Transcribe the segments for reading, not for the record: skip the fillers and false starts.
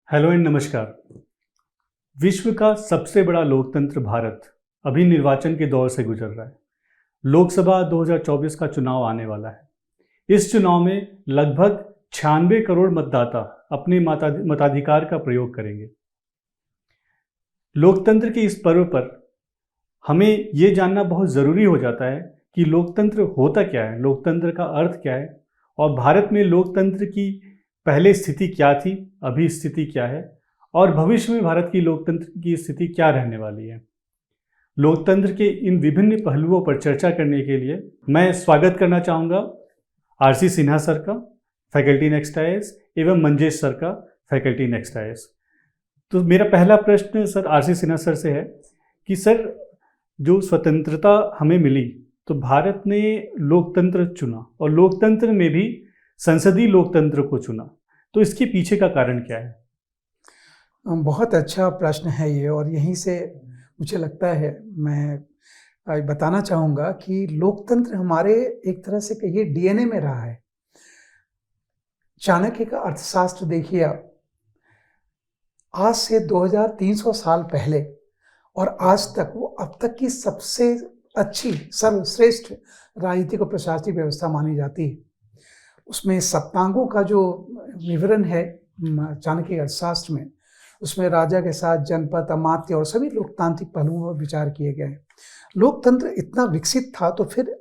Hello and नमस्कार। विश्व का सबसे बड़ा लोकतंत्र भारत अभी निर्वाचन के दौर से गुजर रहा है। लोकसभा 2024 का चुनाव आने वाला है। इस चुनाव में लगभग 96 करोड़ मतदाता अपने मताधिकार का प्रयोग करेंगे। लोकतंत्र के इस पर्व पर हमें ये जानना बहुत ज़रूरी हो जाता है कि लोकतंत्र होता क्या है, लोकतंत्र का अर्थ क्या है और भारत में लोकतंत्र की पहले स्थिति क्या थी, अभी स्थिति क्या है और भविष्य में भारत की लोकतंत्र की स्थिति क्या रहने वाली है। लोकतंत्र के इन विभिन्न पहलुओं पर चर्चा करने के लिए मैं स्वागत करना चाहूँगा आरसी सिन्हा सर का, फैकल्टी नेक्स्ट आईएएस, एवं मंजेश सर का, फैकल्टी नेक्स्ट आईएएस। तो मेरा पहला प्रश्न सर आरसी सिन्हा सर से है कि सर, जो स्वतंत्रता हमें मिली तो भारत ने लोकतंत्र चुना और लोकतंत्र में भी संसदीय लोकतंत्र को चुना, तो इसके पीछे का कारण क्या है? बहुत अच्छा प्रश्न है ये, और यहीं से मुझे लगता है मैं बताना चाहूँगा कि लोकतंत्र हमारे एक तरह से कहिए डीएनए में रहा है। चाणक्य का अर्थशास्त्र देखिए आप, आज से 2300 साल पहले और आज तक वो अब तक की सबसे अच्छी सर्वश्रेष्ठ राजनीतिक और प्रशासनिक व्यवस्था मानी जाती है। उसमें सप्तांगों का जो विवरण है चाणक्य अर्थशास्त्र में, उसमें राजा के साथ जनपद, अमात्य और सभी लोकतांत्रिक पहलुओं पर विचार किए गए। लोकतंत्र इतना विकसित था तो फिर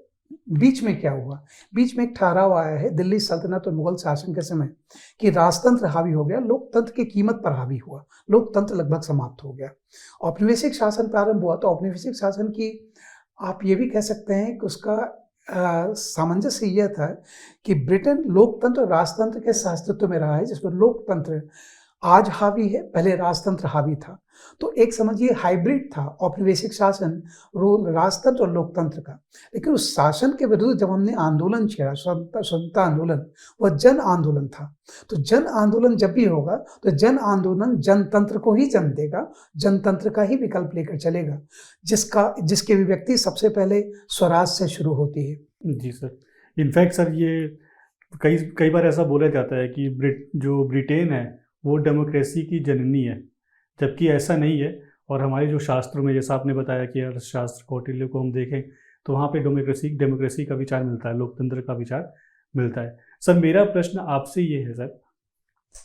बीच में क्या हुआ? बीच में एक ठहराव आया है दिल्ली सल्तनत और मुगल शासन के समय कि राजतंत्र हावी हो गया, लोकतंत्र की कीमत पर हावी हुआ, लोकतंत्र लगभग समाप्त हो गया। औपनिवेशिक शासन प्रारंभ हुआ तो औपनिवेशिक शासन की आप ये भी कह सकते हैं कि उसका सामंजस्य यह था कि ब्रिटेन लोकतंत्र और राजतंत्र के अस्तित्व में रहा है, जिसमें लोकतंत्र आज हावी है, पहले राजतंत्र हावी था। तो एक समझिए हाइब्रिड था औपनिवेशिक शासन, राजतंत्र और लोकतंत्र का। लेकिन उस शासन के विरुद्ध जब हमने आंदोलन छेड़ा, स्वतंत्रता आंदोलन, वह जन आंदोलन था। तो जन आंदोलन जब भी होगा तो जन आंदोलन जनतंत्र को ही जन्म देगा, जनतंत्र का ही विकल्प लेकर चलेगा, जिसकी अभिव्यक्ति सबसे पहले स्वराज से शुरू होती है। जी सर, इनफैक्ट सर ये कई बार ऐसा बोला जाता है कि जो ब्रिटेन है वो डेमोक्रेसी की जननी है, जबकि ऐसा नहीं है। और हमारे जो शास्त्रों में, जैसा आपने बताया कि अर्थशास्त्र कौटिल्य को हम देखें तो वहाँ पे डेमोक्रेसी का विचार मिलता है, लोकतंत्र का विचार मिलता है। सर, मेरा प्रश्न आपसे ये है सर,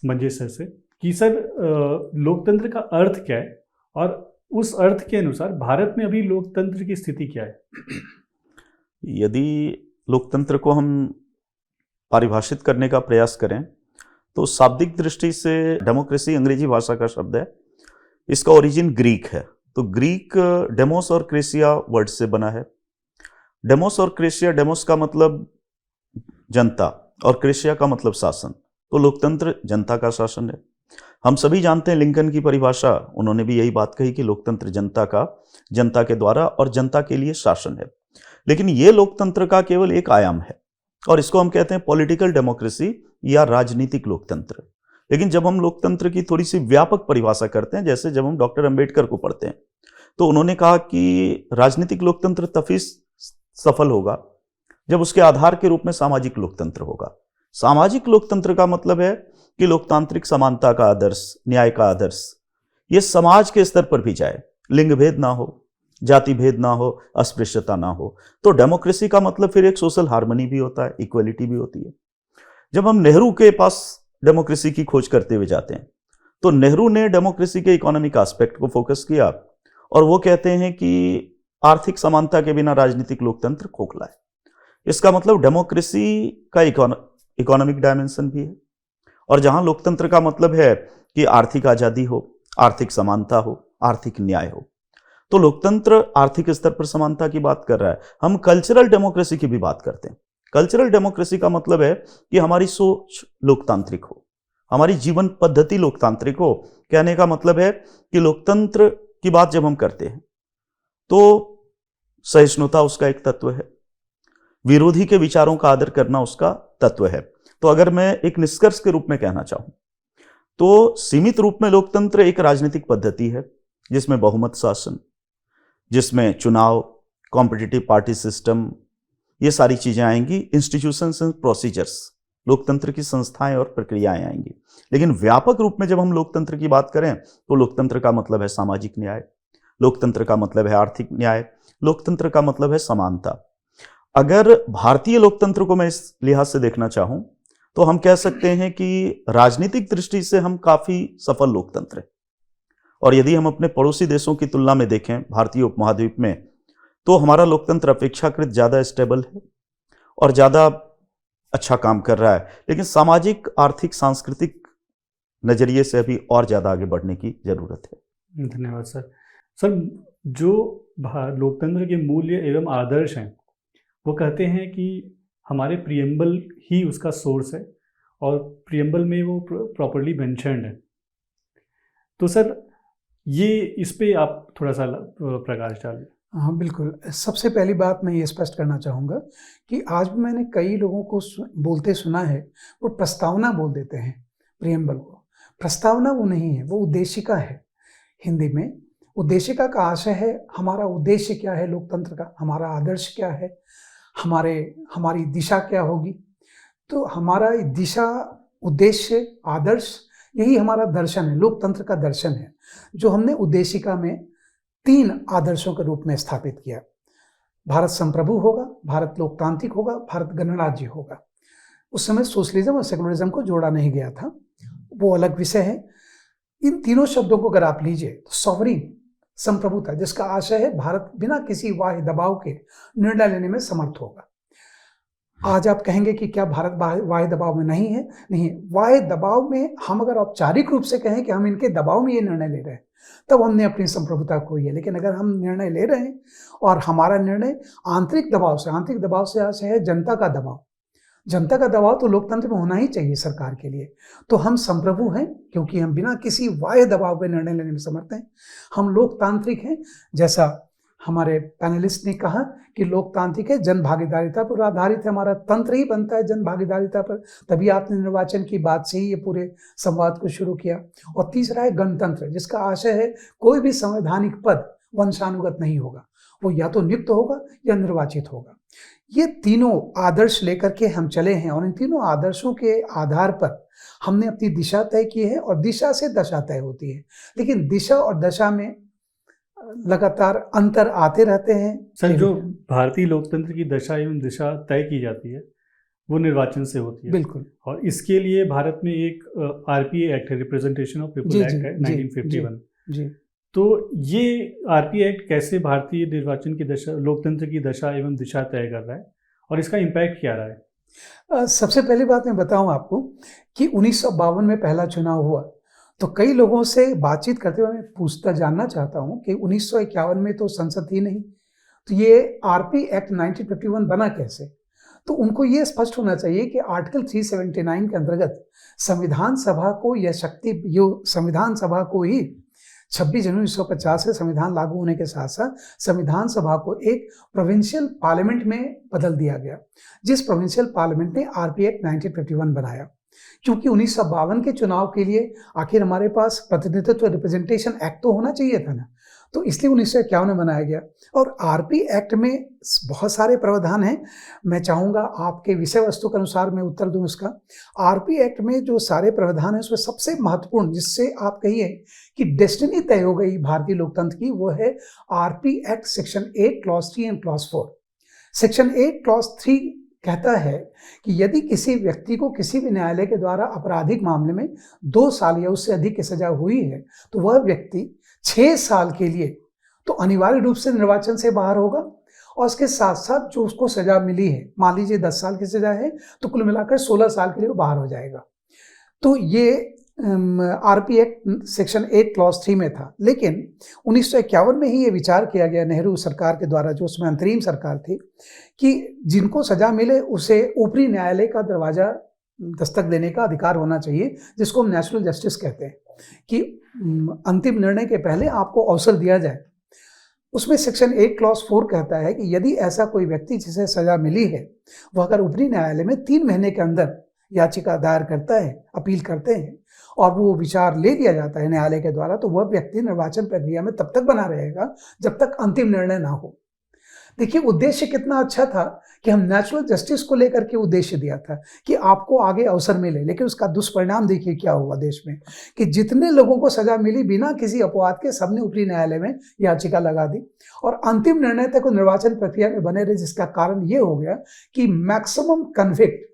मंजेश सर से, कि सर लोकतंत्र का अर्थ क्या है और उस अर्थ के अनुसार भारत में अभी लोकतंत्र की स्थिति क्या है? यदि लोकतंत्र को हम परिभाषित करने का प्रयास करें तो शाब्दिक दृष्टि से डेमोक्रेसी अंग्रेजी भाषा का शब्द है, इसका ओरिजिन ग्रीक है। तो ग्रीक डेमोस और क्रेसिया वर्ड से बना है। डेमोस और क्रेसिया, डेमोस का मतलब जनता और क्रेसिया का मतलब शासन। तो लोकतंत्र जनता का शासन है। हम सभी जानते हैं लिंकन की परिभाषा, उन्होंने भी यही बात कही कि लोकतंत्र जनता के द्वारा और जनता के लिए शासन है। लेकिन ये लोकतंत्र का केवल एक आयाम है और इसको हम कहते हैं पॉलिटिकल डेमोक्रेसी या राजनीतिक लोकतंत्र। लेकिन जब हम लोकतंत्र की थोड़ी सी व्यापक परिभाषा करते हैं, जैसे जब हम डॉक्टर अंबेडकर को पढ़ते हैं, तो उन्होंने कहा कि राजनीतिक लोकतंत्र तभी सफल होगा जब उसके आधार के रूप में सामाजिक लोकतंत्र होगा। सामाजिक लोकतंत्र का मतलब है कि लोकतांत्रिक समानता का आदर्श, न्याय का आदर्श, ये समाज के स्तर पर भी जाए, लिंग भेद ना हो, जाति भेद ना हो, अस्पृश्यता ना हो। तो डेमोक्रेसी का मतलब फिर एक सोशल हार्मनी भी होता है, इक्वलिटी भी होती है। जब हम नेहरू के पास डेमोक्रेसी की खोज करते हुए जाते हैं तो नेहरू ने डेमोक्रेसी के इकोनॉमिक एस्पेक्ट को फोकस किया और वो कहते हैं कि आर्थिक समानता के बिना राजनीतिक लोकतंत्र खोखला है। इसका मतलब डेमोक्रेसी का इकोनॉमिक डायमेंशन भी है, और जहां लोकतंत्र का मतलब है कि आर्थिक आजादी हो, आर्थिक समानता हो, आर्थिक न्याय हो। तो लोकतंत्र आर्थिक स्तर पर समानता की बात कर रहा है। हम कल्चरल डेमोक्रेसी की भी बात करते हैं। कल्चरल डेमोक्रेसी का मतलब है कि हमारी सोच लोकतांत्रिक हो, हमारी जीवन पद्धति लोकतांत्रिक हो। कहने का मतलब है कि लोकतंत्र की बात जब हम करते हैं तो सहिष्णुता उसका एक तत्व है, विरोधी के विचारों का आदर करना उसका तत्व है। तो अगर मैं एक निष्कर्ष के रूप में कहना चाहूं तो सीमित रूप में लोकतंत्र एक राजनीतिक पद्धति है जिसमें बहुमत शासन, जिसमें चुनाव, कॉम्पिटिटिव पार्टी सिस्टम, ये सारी चीजें आएंगी, इंस्टीट्यूशंस एंड प्रोसीजर्स, लोकतंत्र की संस्थाएं और प्रक्रियाएं आएंगी। लेकिन व्यापक रूप में जब हम लोकतंत्र की बात करें तो लोकतंत्र का मतलब है सामाजिक न्याय, लोकतंत्र का मतलब है आर्थिक न्याय, लोकतंत्र का मतलब है समानता। अगर भारतीय लोकतंत्र को मैं इस लिहाज से देखना चाहूं तो हम कह सकते हैं कि राजनीतिक दृष्टि से हम काफी सफल लोकतंत्र हैं। और यदि हम अपने पड़ोसी देशों की तुलना में देखें भारतीय उपमहाद्वीप में, तो हमारा लोकतंत्र अपेक्षाकृत ज्यादा स्टेबल है और ज्यादा अच्छा काम कर रहा है। लेकिन सामाजिक, आर्थिक, सांस्कृतिक नजरिए से अभी और ज्यादा आगे बढ़ने की जरूरत है। धन्यवाद सर। सर, जो लोकतंत्र के मूल्य एवं आदर्श हैं वो कहते हैं कि हमारे प्रियम्बल ही उसका सोर्स है और प्रियम्बल में वो प्रॉपरली मेंशन्ड है। तो सर, ये इस पे आप थोड़ा सा प्रकाश डालिए। हाँ बिल्कुल। सबसे पहली बात मैं ये स्पष्ट करना चाहूँगा कि आज भी मैंने कई लोगों को बोलते सुना है, वो प्रस्तावना बोल देते हैं प्रियम्बल को। प्रस्तावना वो नहीं है, वो उद्देशिका है। हिंदी में उद्देशिका का आशय है हमारा उद्देश्य क्या है लोकतंत्र का, हमारा आदर्श क्या है, हमारी दिशा क्या होगी। तो हमारा दिशा, उद्देश्य, आदर्श, यही हमारा दर्शन है, लोकतंत्र का दर्शन है, जो हमने उद्देशिका में 3 आदर्शों के रूप में स्थापित किया। भारत संप्रभु होगा, भारत लोकतांत्रिक होगा, भारत गणराज्य होगा। उस समय सोशलिज्म और सेकुलरिज्म को जोड़ा नहीं गया था, वो अलग विषय है। इन तीनों शब्दों को अगर आप लीजिए तो सॉवरिन, संप्रभुता, जिसका आशय है भारत बिना किसी बाह्य दबाव के निर्णय लेने में समर्थ होगा। आज आप कहेंगे कि क्या भारत बाह्य दबाव में नहीं है? नहीं, बाह्य दबाव में हम अगर औपचारिक रूप से कहें कि हम इनके दबाव में ये निर्णय ले रहे हैं, तब हमने अपनी संप्रभुता खोई है। लेकिन अगर हम निर्णय ले रहे हैं और हमारा निर्णय आंतरिक दबाव से आशय है जनता का दबाव। जनता का दबाव तो लोकतंत्र में होना ही चाहिए सरकार के लिए। तो हम संप्रभु हैं क्योंकि हम बिना किसी बाह्य दबाव के निर्णय लेने में समर्थ हैं। हम लोकतांत्रिक हैं, जैसा हमारे पैनलिस्ट ने कहा कि लोकतांत्रिक है, जन भागीदारिता पर आधारित है। हमारा तंत्र ही बनता है जन भागीदारिता पर, तभी आपने निर्वाचन की बात से ही ये पूरे संवाद को शुरू किया। और तीसरा है गणतंत्र, जिसका आशय है कोई भी संवैधानिक पद वंशानुगत नहीं होगा, वो या तो नियुक्त होगा या निर्वाचित होगा। ये तीनों आदर्श लेकर के हम चले हैं और इन तीनों आदर्शों के आधार पर हमने अपनी दिशा तय की है और दिशा से दशा तय होती है। लेकिन दिशा और दशा में लगातार अंतर आते रहते हैं। सर, जो भारतीय लोकतंत्र की दशा एवं दिशा तय की जाती है वो निर्वाचन से होती है। बिल्कुल। और इसके लिए भारत में एक आरपीए एक्ट है, रिप्रेजेंटेशन ऑफ पीपल एक्ट है 1951। जी। तो ये आरपीए एक्ट कैसे भारतीय निर्वाचन की दशा, लोकतंत्र की दशा एवं दिशा तय कर रहा है और इसका इम्पैक्ट क्या रहा है? सबसे पहली बात मैं बताऊं आपको कि 1952 में पहला चुनाव हुआ, तो कई लोगों से बातचीत करते हुए मैं जानना चाहता हूं कि 1951 में तो संसद थी नहीं, तो ये आरपी एक्ट 1951 बना कैसे? तो उनको ये स्पष्ट होना चाहिए कि आर्टिकल 379 के अंतर्गत संविधान सभा को यह शक्ति, संविधान सभा को ही 26 जनवरी 1950 से संविधान लागू होने के साथ साथ संविधान सभा को एक प्रोविंशियल पार्लियामेंट में बदल दिया गया, जिस प्रोविंशियल पार्लियामेंट ने आरपी एक्ट 1951 बनाया। क्योंकि 1952 के चुनाव के लिए आखिर हमारे पास प्रतिनिधित्व, रिप्रेजेंटेशन एक्ट तो होना चाहिए था ना, तो इसलिए 1951 में बनाया गया। और आरपी एक्ट में बहुत सारे प्रावधान हैं, मैं चाहूँगा आपके विषय वस्तु के अनुसार मैं उत्तर दूं इसका। आरपी एक्ट में जो सारे प्रावधान हैं उसमें सबसे महत्वपूर्ण, जिससे आप कहिए कि डेस्टिनी तय हो गई भारतीय लोकतंत्र की, वो है RP act section 8 clause 3 and clause 4। Section 8 clause 3 कहता है कि यदि किसी व्यक्ति को किसी भी न्यायालय के द्वारा आपराधिक मामले में 2 साल या उससे अधिक की सजा हुई है, तो वह व्यक्ति 6 साल के लिए तो अनिवार्य रूप से निर्वाचन से बाहर होगा, और उसके साथ साथ जो उसको सजा मिली है, मान लीजिए 10 साल की सजा है, तो कुल मिलाकर 16 साल के लिए वो बाहर हो जाएगा। तो ये आरपी एक्ट सेक्शन 8 क्लॉज 3 में था। लेकिन 1951 में ही ये विचार किया गया नेहरू सरकार के द्वारा, जो उसमें अंतरिम सरकार थी, कि जिनको सजा मिले उसे ऊपरी न्यायालय का दरवाजा दस्तक देने का अधिकार होना चाहिए, जिसको हम नेशनल जस्टिस कहते हैं, कि अंतिम निर्णय के पहले आपको अवसर दिया जाए। उसमें सेक्शन 8 क्लॉज 4 कहता है कि यदि ऐसा कोई व्यक्ति जिसे सजा मिली है, वह अगर ऊपरी न्यायालय में 3 महीने के अंदर याचिका दायर करता है, अपील करते हैं, और वो विचार ले लिया जाता है न्यायालय के द्वारा, तो वह व्यक्ति निर्वाचन प्रक्रिया में तब तक बना रहेगा जब तक अंतिम निर्णय ना हो। देखिए उद्देश्य कितना अच्छा था कि हम नेचुरल जस्टिस को लेकर के उद्देश्य दिया था कि आपको आगे अवसर मिले, लेकिन उसका दुष्परिणाम देखिए क्या हुआ देश में कि जितने लोगों को सजा मिली बिना किसी अपवाद के सबने ऊपरी न्यायालय में याचिका लगा दी और अंतिम निर्णय तक वो निर्वाचन प्रक्रिया में बने रहे, जिसका कारण ये हो गया कि मैक्सिमम कन्विक्ट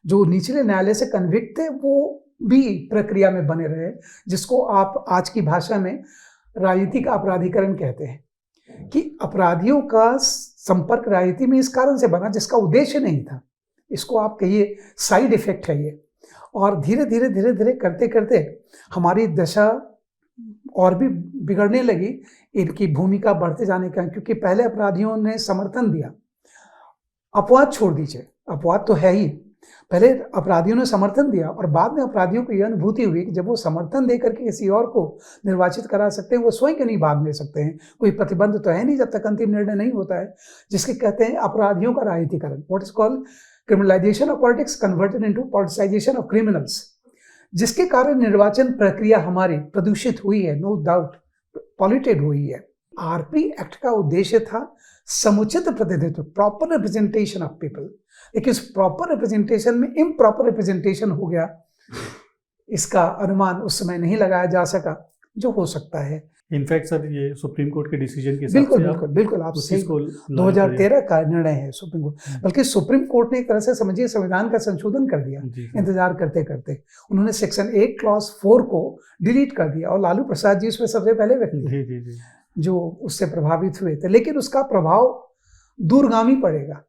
जो निचले न्यायालय से कन्विक्ट थे वो भी प्रक्रिया में बने रहे, जिसको आप आज की भाषा में राजनीतिक अपराधीकरण कहते हैं कि अपराधियों का संपर्क राजनीति में इस कारण से बना जिसका उद्देश्य नहीं था। इसको आप कहिए साइड इफेक्ट है ये। और धीरे धीरे करते करते हमारी दशा और भी बिगड़ने लगी, इनकी भूमिका बढ़ते जाने का, क्योंकि पहले अपराधियों ने समर्थन दिया, अपवाद छोड़ दीजिए, अपवाद तो है ही, पहले अपराधियों ने समर्थन दिया और बाद में अपराधियों को यह अनुभूति हुई कि जब वो समर्थन देकर के किसी और को निर्वाचित करा सकते हैं, वो स्वयं क्यों नहीं भाग ले सकते हैं। कोई प्रतिबंध तो है नहीं जब तक अंतिम निर्णय नहीं होता है, जिसके कहते हैं अपराधियों का राजनीतिकरण, what is called criminalisation of politics converted into politicisation of criminals, जिसके कारण निर्वाचन प्रक्रिया हमारी प्रदूषित हुई है, नो डाउट पॉल्यूटेड हुई है। आरपी एक्ट का उद्देश्य था समुचित प्रतिनिधित्व, प्रॉपर रिप्रेजेंटेशन ऑफ पीपल, लेकिन इस प्रॉपर रिप्रेजेंटेशन में इम्प्रॉपर रिप्रेजेंटेशन हो गया। इसका अनुमान उस समय नहीं लगाया जा सका जो हो सकता है। इनफैक्ट सर ये सुप्रीम कोर्ट के डिसीजन के बिल्कुल आप सही, 2013 का निर्णय है सुप्रीम कोर्ट, बल्कि सुप्रीम कोर्ट ने एक तरह से समझिए संविधान का संशोधन कर दिया इंतजार करते करते। उन्होंने सेक्शन 8 क्लॉज 4 को डिलीट कर दिया और लालू प्रसाद जी उसमें सबसे पहले व्यक्ति जो उससे प्रभावित हुए थे, लेकिन उसका प्रभाव दूरगामी पड़ेगा।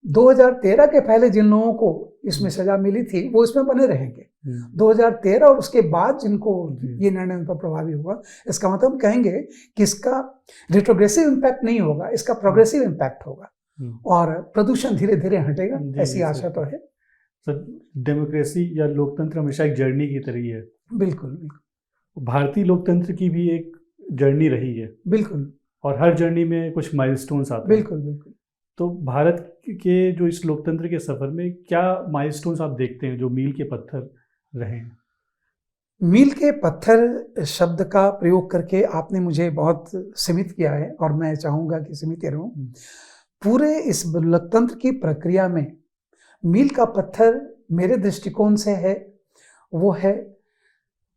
2013 के पहले जिन लोगों को इसमें सजा मिली थी वो इसमें बने रहेंगे। 2013 और उसके बाद जिनको ये निर्णय उन पर प्रभावी हुआ, इसका मतलब कहेंगे कि इसका रिट्रोग्रेसिव इम्पैक्ट नहीं होगा, इसका प्रोग्रेसिव इम्पैक्ट होगा और प्रदूषण धीरे धीरे हटेगा, ऐसी आशा तो है। सर डेमोक्रेसी या लोकतंत्र हमेशा एक जर्नी की तरह ही है। बिल्कुल, भारतीय लोकतंत्र की भी एक जर्नी रही है। बिल्कुल, और हर जर्नी में कुछ माइलस्टोन्स आते हैं। बिल्कुल। तो भारत के जो इस लोकतंत्र के सफर में क्या माइलस्टोन्स आप देखते हैं जो मील के पत्थर रहे हैं? मील के पत्थर शब्द का प्रयोग करके आपने मुझे बहुत सीमित किया है और मैं चाहूँगा कि सीमित रहूं। पूरे इस लोकतंत्र की प्रक्रिया में मील का पत्थर मेरे दृष्टिकोण से है, वो है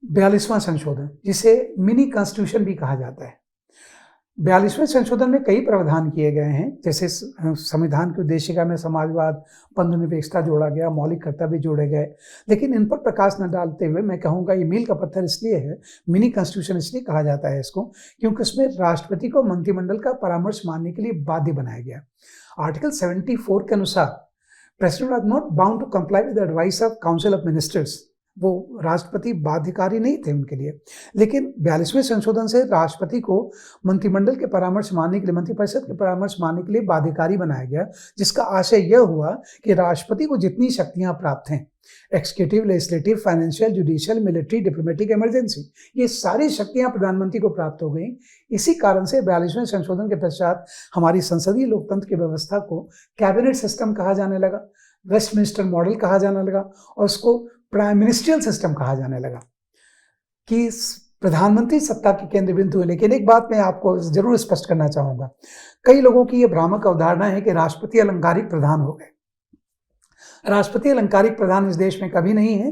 42वां संशोधन, जिसे मिनी कॉन्स्टिट्यूशन भी कहा जाता है। 42वें संशोधन में कई प्रावधान किए गए हैं, जैसे संविधान की उद्देशिका में समाजवाद, बंधुनिरपेक्षता जोड़ा गया, मौलिक कर्तव्य जोड़े गए, लेकिन इन पर प्रकाश न डालते हुए मैं कहूँगा ये मील का पत्थर इसलिए है, मिनी कॉन्स्टिट्यूशन इसलिए कहा जाता है इसको, क्योंकि उसमें राष्ट्रपति को मंत्रिमंडल का परामर्श मानने के लिए बाध्य बनाया गया। आर्टिकल 74 के अनुसार president was not bound to comply with the advice of council of ministers, वो राष्ट्रपति बाध्यकारी नहीं थे उनके लिए, लेकिन 42वें संशोधन से राष्ट्रपति को मंत्रिमंडल के परामर्श मानने के लिए, मंत्रिपरिषद के परामर्श मानने के लिए बाध्यकारी बनाया गया, जिसका आशय यह हुआ कि राष्ट्रपति को जितनी शक्तियां प्राप्त हैं, executive, legislative, financial, judicial, military, diplomatic, emergency, ये सारी शक्तियां प्रधानमंत्री को प्राप्त हो गई। इसी कारण से 42वें संशोधन के पश्चात हमारी संसदीय लोकतंत्र की व्यवस्था को कैबिनेट सिस्टम कहा जाने लगा, वेस्टमिनिस्टर मॉडल कहा जाने लगा और उसको प्राइम मिनिस्ट्रियल सिस्टम कहा जाने लगा कि प्रधानमंत्री सत्ता के केंद्र बिंदु है। लेकिन एक बात मैं आपको जरूर स्पष्ट करना चाहूंगा, कई लोगों की यह भ्रामक अवधारणा है कि राष्ट्रपति अलंकारिक प्रधान हो गए। राष्ट्रपति अलंकारिक प्रधान इस देश में कभी नहीं है,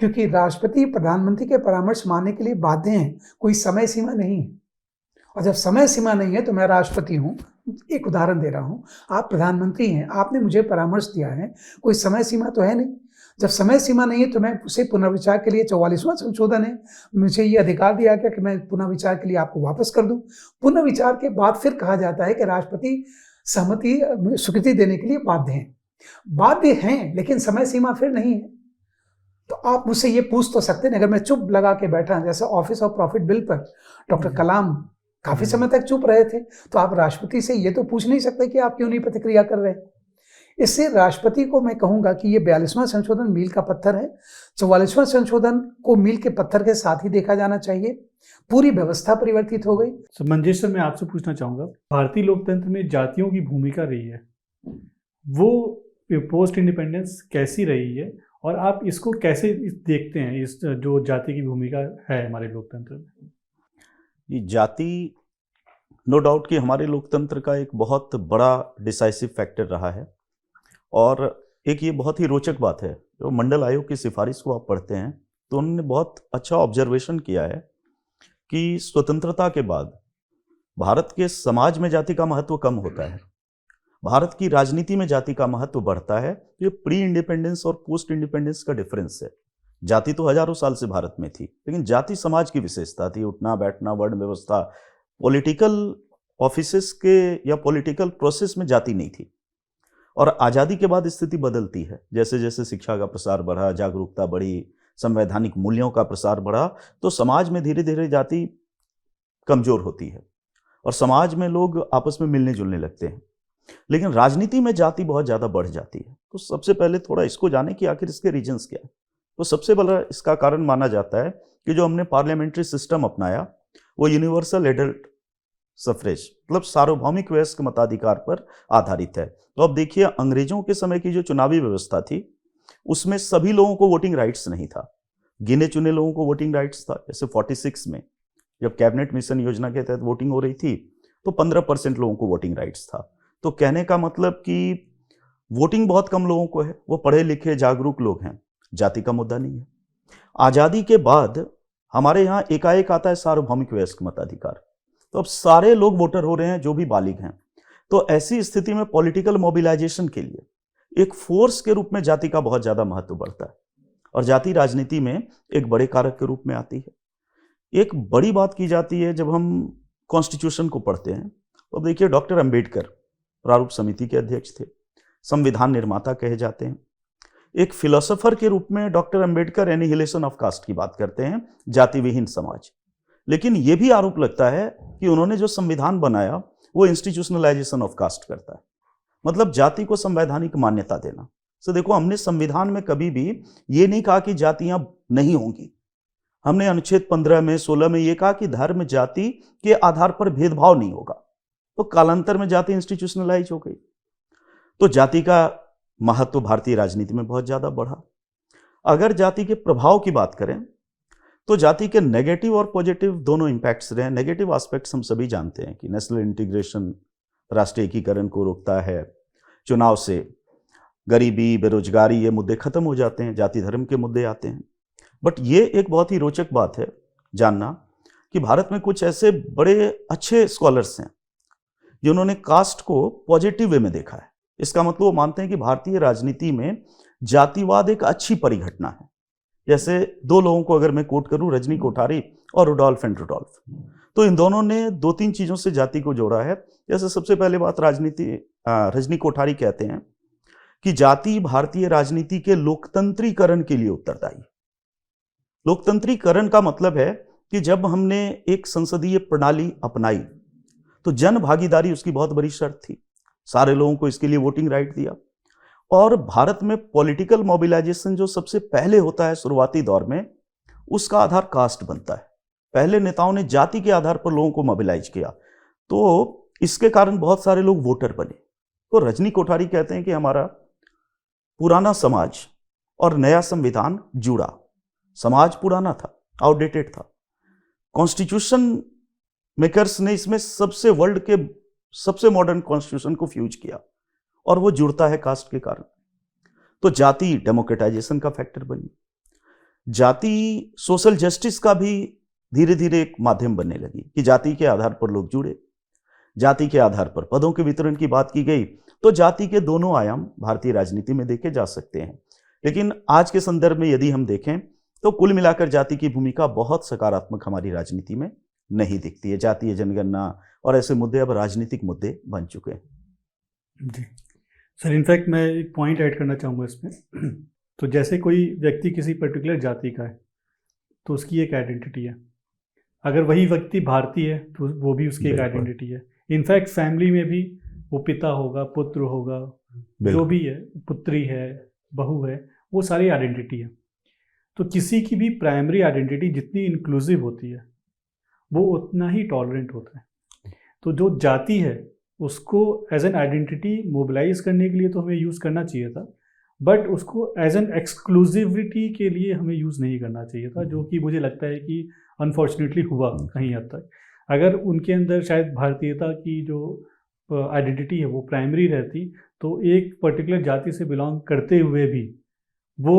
क्योंकि राष्ट्रपति प्रधानमंत्री के परामर्श मानने के लिए बाध्य हैं, कोई समय सीमा नहीं है। और जब समय सीमा नहीं है तो मैं राष्ट्रपति हूँ, एक उदाहरण दे रहा हूँ, आप प्रधानमंत्री हैं, आपने मुझे परामर्श दिया है, कोई समय सीमा तो है नहीं। जब समय सीमा नहीं है तो मैं उसे पुनर्विचार के लिए 44वां संशोधन है, मुझे ये अधिकार दिया गया कि मैं पुनर्विचार के लिए आपको वापस कर दूं। पुनर्विचार के बाद फिर कहा जाता है कि राष्ट्रपति सहमति स्वीकृति देने के लिए बाध्य हैं, लेकिन समय सीमा फिर नहीं है। तो आप मुझसे ये पूछ तो सकते हैं, अगर मैं चुप लगा के बैठा, जैसे ऑफिस ऑफ प्रॉफिट बिल पर डॉक्टर कलाम काफी समय तक चुप रहे थे, तो आप राष्ट्रपति से ये तो पूछ नहीं सकते कि आप क्यों नहीं प्रतिक्रिया कर रहे हैं। इससे राष्ट्रपति को मैं कहूंगा कि ये 42वां संशोधन मील का पत्थर है। 44वां संशोधन को मील के पत्थर के साथ ही देखा जाना चाहिए। पूरी व्यवस्था परिवर्तित हो गई। मंजेश सर, मैं आपसे पूछना चाहूंगा, भारतीय लोकतंत्र में जातियों की भूमिका रही है, वो पोस्ट इंडिपेंडेंस कैसी रही है और आप इसको कैसे देखते हैं, इस जो जाति की भूमिका है हमारे लोकतंत्र में? ये जाति नो डाउट कि हमारे लोकतंत्र का एक बहुत बड़ा डिसाइसिव फैक्टर रहा है। और एक ये बहुत ही रोचक बात है, जो मंडल आयोग की सिफारिश को आप पढ़ते हैं तो उन्होंने बहुत अच्छा ऑब्जर्वेशन किया है कि स्वतंत्रता के बाद भारत के समाज में जाति का महत्व कम होता है, भारत की राजनीति में जाति का महत्व बढ़ता है। ये प्री इंडिपेंडेंस और पोस्ट इंडिपेंडेंस का डिफरेंस है। जाति तो हजारों साल से भारत में थी, लेकिन जाति समाज की विशेषता थी। उठना बैठना, वर्ण व्यवस्था, पॉलिटिकल ऑफिसेस के या पॉलिटिकल प्रोसेस में जाति नहीं थी। और आज़ादी के बाद स्थिति बदलती है। जैसे जैसे शिक्षा का प्रसार बढ़ा, जागरूकता बढ़ी, संवैधानिक मूल्यों का प्रसार बढ़ा, तो समाज में धीरे धीरे जाति कमजोर होती है और समाज में लोग आपस में मिलने जुलने लगते हैं। लेकिन राजनीति में जाति बहुत ज़्यादा बढ़ जाती है। तो सबसे पहले थोड़ा इसको जाने कि आखिर इसके रीजंस क्या है। तो सबसे बड़ा इसका कारण माना जाता है कि जो हमने पार्लियामेंट्री सिस्टम अपनाया वो यूनिवर्सल एडल्ट सफरेज, मतलब सार्वभौमिक वयस्क मताधिकार पर आधारित है। तो अब देखिए, अंग्रेजों के समय की जो चुनावी व्यवस्था थी उसमें सभी लोगों को वोटिंग राइट्स नहीं था, गिने चुने लोगों को वोटिंग राइट्स था। जैसे 46 में जब कैबिनेट मिशन योजना के तहत वोटिंग हो रही थी तो 15% लोगों को वोटिंग राइट्स था। तो कहने का मतलब कि वोटिंग बहुत कम लोगों को है, वो पढ़े लिखे जागरूक लोग हैं, जाति का मुद्दा नहीं है। आज़ादी के बाद हमारे यहाँ एकाएक आता है सार्वभौमिक वयस्क मताधिकार, तो अब सारे लोग वोटर हो रहे हैं जो भी बालिग हैं। तो ऐसी स्थिति में पॉलिटिकल मोबिलाइजेशन के लिए एक फोर्स के रूप में जाति का बहुत ज़्यादा महत्व बढ़ता है और जाति राजनीति में एक बड़े कारक के रूप में आती है। एक बड़ी बात की जाती है जब हम कॉन्स्टिट्यूशन को पढ़ते हैं तो देखिए, डॉक्टर अंबेडकर प्रारूप समिति के अध्यक्ष थे, संविधान निर्माता कहे जाते हैं। एक फिलोसोफर के रूप में doctor Ambedkar annihilation of caste की बात करते हैं, जाति विहीन समाज। लेकिन यह भी आरोप लगता है कि उन्होंने जो संविधान बनाया वो इंस्टीट्यूशनलाइजेशन ऑफ कास्ट करता है, मतलब जाति को संवैधानिक मान्यता देना। तो देखो, हमने संविधान में कभी भी ये नहीं कहा कि जातियां नहीं होंगी। हमने अनुच्छेद 15 में 16 में ये कहा कि धर्म जाति के आधार पर भेदभाव नहीं होगा। तो कालांतर में जाति इंस्टीट्यूशनलाइज हो गई। तो जाति का महत्व भारतीय राजनीति में बहुत ज्यादा बढ़ा। अगर जाति के प्रभाव की बात करें तो जाति के नेगेटिव और पॉजिटिव दोनों इंपैक्ट्स रहे। नेगेटिव एस्पेक्ट्स हम सभी जानते हैं कि नेशनल इंटीग्रेशन, राष्ट्रीय एकीकरण को रोकता है, चुनाव से गरीबी, बेरोजगारी, ये मुद्दे खत्म हो जाते हैं, जाति धर्म के मुद्दे आते हैं। बट ये एक बहुत ही रोचक बात है जानना कि भारत में कुछ ऐसे बड़े अच्छे स्कॉलर्स हैं जिन्होंने कास्ट को पॉजिटिव वे में देखा है। इसका मतलब वो मानते हैं कि भारतीय राजनीति में जातिवाद एक अच्छी परिघटना है। जैसे दो लोगों को अगर मैं कोट करूं, रजनी कोठारी और रुडोल्फ एंड रुडोल्फ, तो इन दोनों ने 2-3 चीजों से जाति को जोड़ा है। जैसे सबसे पहले बात, रजनी कोठारी कहते हैं कि जाति भारतीय राजनीति के लोकतंत्रीकरण के लिए उत्तरदायी। लोकतंत्रीकरण का मतलब है कि जब हमने एक संसदीय प्रणाली अपनाई तो जन भागीदारी उसकी बहुत बड़ी शर्त थी। सारे लोगों को इसके लिए वोटिंग राइट दिया। और भारत में पॉलिटिकल मोबिलाइजेशन जो सबसे पहले होता है शुरुआती दौर में, उसका आधार कास्ट बनता है। पहले नेताओं ने जाति के आधार पर लोगों को मोबिलाइज किया, तो इसके कारण बहुत सारे लोग वोटर बने। तो रजनी कोठारी कहते हैं कि हमारा पुराना समाज और नया संविधान जुड़ा। समाज पुराना था, आउटडेटेड था। कॉन्स्टिट्यूशन मेकर्स ने इसमें सबसे वर्ल्ड के सबसे मॉडर्न कॉन्स्टिट्यूशन को फ्यूज किया और वो जुड़ता है कास्ट के कारण। तो जाति डेमोक्रेटाइजेशन का फैक्टर बनी। जाति सोशल जस्टिस का भी धीरे धीरे एक माध्यम बनने लगी कि जाति के आधार पर लोग जुड़े। जाति के आधार पर पदों के वितरण की बात की गई, तो जाति के दोनों आयाम भारतीय राजनीति में देखे जा सकते हैं। लेकिन आज के संदर्भ में यदि हम देखें तो कुल मिलाकर जाति की भूमिका बहुत सकारात्मक हमारी राजनीति में नहीं दिखती है। जातीय जनगणना और ऐसे मुद्दे अब राजनीतिक मुद्दे बन चुके हैं। जी सर, इनफैक्ट मैं एक पॉइंट ऐड करना चाहूँगा इसमें। तो जैसे कोई व्यक्ति किसी पर्टिकुलर जाति का है तो उसकी एक आइडेंटिटी है। अगर वही व्यक्ति भारतीय है तो वो भी उसकी एक आइडेंटिटी है। इनफैक्ट फैमिली में भी वो पिता होगा, पुत्र होगा, जो भी है, पुत्री है, बहू है, वो सारी आइडेंटिटी है। तो किसी की भी प्राइमरी आइडेंटिटी जितनी इंक्लूसिव होती है वो उतना ही टॉलरेंट होता है। तो जो जाति है उसको एज एन आइडेंटिटी मोबिलाइज करने के लिए तो हमें यूज़ करना चाहिए था, बट उसको एज एन एक्सक्लूसिविटी के लिए हमें यूज़ नहीं करना चाहिए था, जो कि मुझे लगता है कि अनफॉर्चुनेटली हुआ कहीं हद तक। अगर उनके अंदर शायद भारतीयता की जो आइडेंटिटी है वो प्राइमरी रहती, तो एक पर्टिकुलर जाति से बिलोंग करते हुए भी वो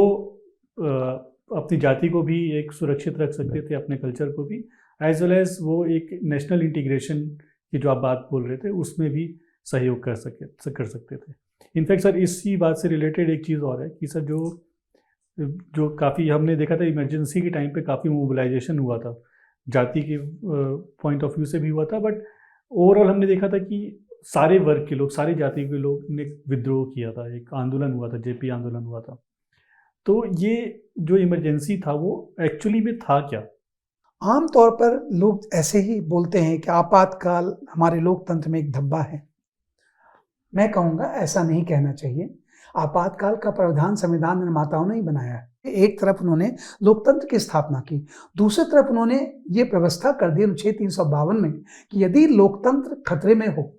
अपनी जाति को भी एक सुरक्षित रख सकते थे, अपने कल्चर को भी, एज वेल एज वो एक नेशनल इंटीग्रेशन की जो आप बात बोल रहे थे उसमें भी सहयोग कर सकते थे। इनफैक्ट सर, इसी बात से रिलेटेड एक चीज़ और है कि सर जो काफ़ी हमने देखा था इमरजेंसी के टाइम पे काफ़ी मोबिलाइजेशन हुआ था, जाति के पॉइंट ऑफ व्यू से भी हुआ था, बट ओवरऑल हमने देखा था कि सारे वर्ग के लोग, सारी जाति के लोग ने विद्रोह किया था, एक आंदोलन हुआ था, जेपी आंदोलन हुआ था। तो ये जो इमरजेंसी था वो एक्चुअली में था क्या? आमतौर पर लोग ऐसे ही बोलते हैं कि आपातकाल हमारे लोकतंत्र में एक धब्बा है। मैं कहूँगा ऐसा नहीं कहना चाहिए। आपातकाल का प्रावधान संविधान निर्माताओं ने ही बनाया है। एक तरफ उन्होंने लोकतंत्र की स्थापना की, दूसरी तरफ उन्होंने ये व्यवस्था कर दी अनुच्छेद 352 में कि यदि लोकतंत्र खतरे में हो,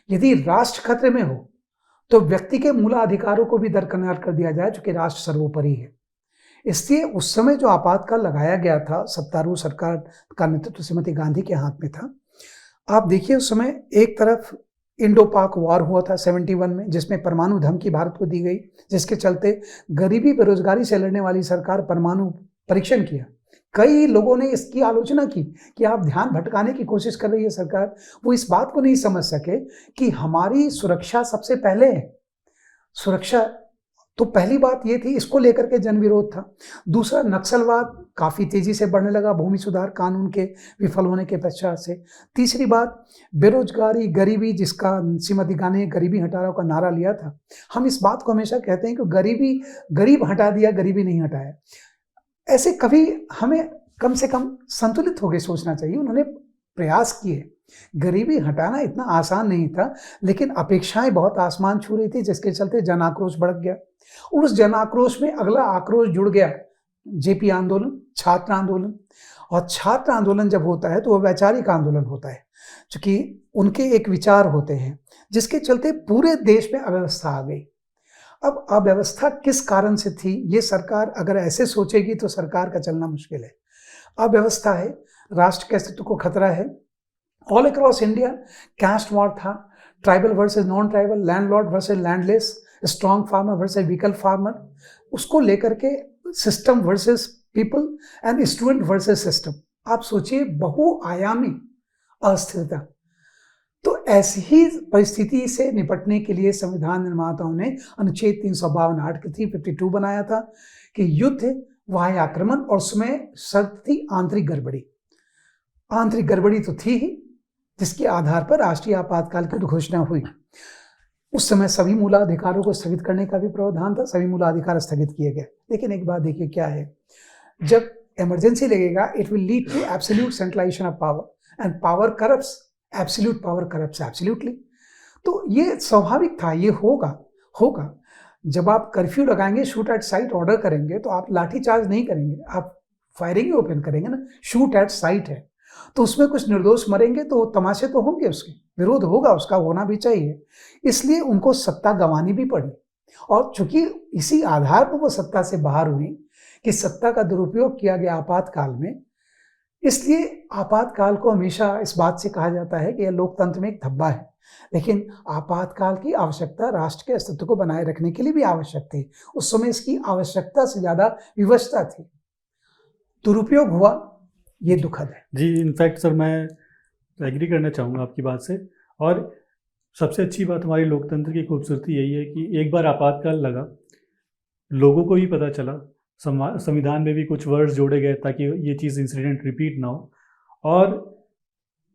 यदि राष्ट्र खतरे में हो, तो व्यक्ति के मूलाधिकारों को भी दरकिनार कर दिया जाए, चूंकि राष्ट्र सर्वोपरि है। इसलिए उस समय जो आपातकाल लगाया गया था, सत्तारूढ़ सरकार का नेतृत्व श्रीमती गांधी के हाथ में था। आप देखिए उस समय एक तरफ इंडो पाक वॉर हुआ था 71 में, जिसमें परमाणु धमकी भारत को दी गई, जिसके चलते गरीबी बेरोजगारी से लड़ने वाली सरकार परमाणु परीक्षण किया। कई लोगों ने इसकी आलोचना की कि आप ध्यान भटकाने की कोशिश कर रही है सरकार। वो इस बात को नहीं समझ सके कि हमारी सुरक्षा सबसे पहले है। सुरक्षा तो पहली बात ये थी, इसको लेकर के जन विरोध था। दूसरा, नक्सलवाद काफ़ी तेजी से बढ़ने लगा भूमि सुधार कानून के विफल होने के पश्चात से। तीसरी बात, बेरोजगारी, गरीबी, जिसका श्रीमती गांधी ने गरीबी हटाओ का नारा लिया था। हम इस बात को हमेशा कहते हैं कि गरीब हटा दिया, गरीबी नहीं हटाया। ऐसे कभी हमें कम से कम संतुलित होकर सोचना चाहिए। उन्होंने प्रयास किए, गरीबी हटाना इतना आसान नहीं था, लेकिन अपेक्षाएं बहुत आसमान छू रही थी, जिसके चलते जन आक्रोश भड़क गया। उस जन आक्रोश में अगला आक्रोश जुड़ गया, जेपी आंदोलन, छात्र आंदोलन। और छात्र आंदोलन जब होता है तो वह वैचारिक आंदोलन होता है, क्योंकि उनके एक विचार होते हैं, जिसके चलते पूरे देश में अव्यवस्था आ गई। अब अव्यवस्था किस कारण से थी, ये सरकार अगर ऐसे सोचेगी तो सरकार का चलना मुश्किल है। अव्यवस्था है, राष्ट्र के अस्तित्व को खतरा है। All across India caste war था, tribal versus non tribal, landlord versus landless, strong farmer versus weaker farmer, उसको लेकर के system versus people and student versus system. आप सोचिए, बहुआयामी अस्थिरता। तो ऐसी ही परिस्थिति से निपटने के लिए संविधान निर्माताओं ने अनुच्छेद 352 आर्टिकल 352 बनाया था कि युद्ध, वाह्य आक्रमण और उसमें शर्त थी आंतरिक गड़बड़ी। आंतरिक गड़बड़ी तो थी ही, जिसके आधार पर राष्ट्रीय आपातकाल की घोषणा हुई। उस समय सभी मूलाधिकारों को स्थगित करने का भी प्रावधान था, सभी मूलाधिकार स्थगित किए गए। लेकिन एक बात देखिए क्या है, जब इमरजेंसी लगेगा, it will lead to absolute centralisation of power and power corrupts, absolute power corrupts absolutely. तो ये स्वाभाविक था, ये होगा। जब आप कर्फ्यू लगाएंगे, शूट एट साइट ऑर्डर करेंगे, तो आप लाठी चार्ज नहीं करेंगे, आप फायरिंग ओपन करेंगे ना। शूट एट साइट है, तो उसमें कुछ निर्दोष मरेंगे तो तमाशे तो होंगे, उसके विरोध होगा, उसका होना भी चाहिए। इसलिए उनको सत्ता गंवानी भी पड़ी। और चूंकि इसी आधार पर वो सत्ता से बाहर हुई कि सत्ता का दुरुपयोग किया गया आपातकाल में, इसलिए आपातकाल को हमेशा इस बात से कहा जाता है कि यह लोकतंत्र में एक धब्बा है। लेकिन आपातकाल की आवश्यकता राष्ट्र के अस्तित्व को बनाए रखने के लिए भी आवश्यक थी। उस समय इसकी आवश्यकता से ज्यादा विवशता थी। दुरुपयोग हुआ, ये दुखद है। जी, इनफैक्ट सर मैं एग्री करना चाहूँगा आपकी बात से। और सबसे अच्छी बात हमारी लोकतंत्र की खूबसूरती यही है कि एक बार आपातकाल लगा, लोगों को भी पता चला, संविधान में भी कुछ वर्ड्स जोड़े गए ताकि ये चीज़ इंसिडेंट रिपीट ना हो, और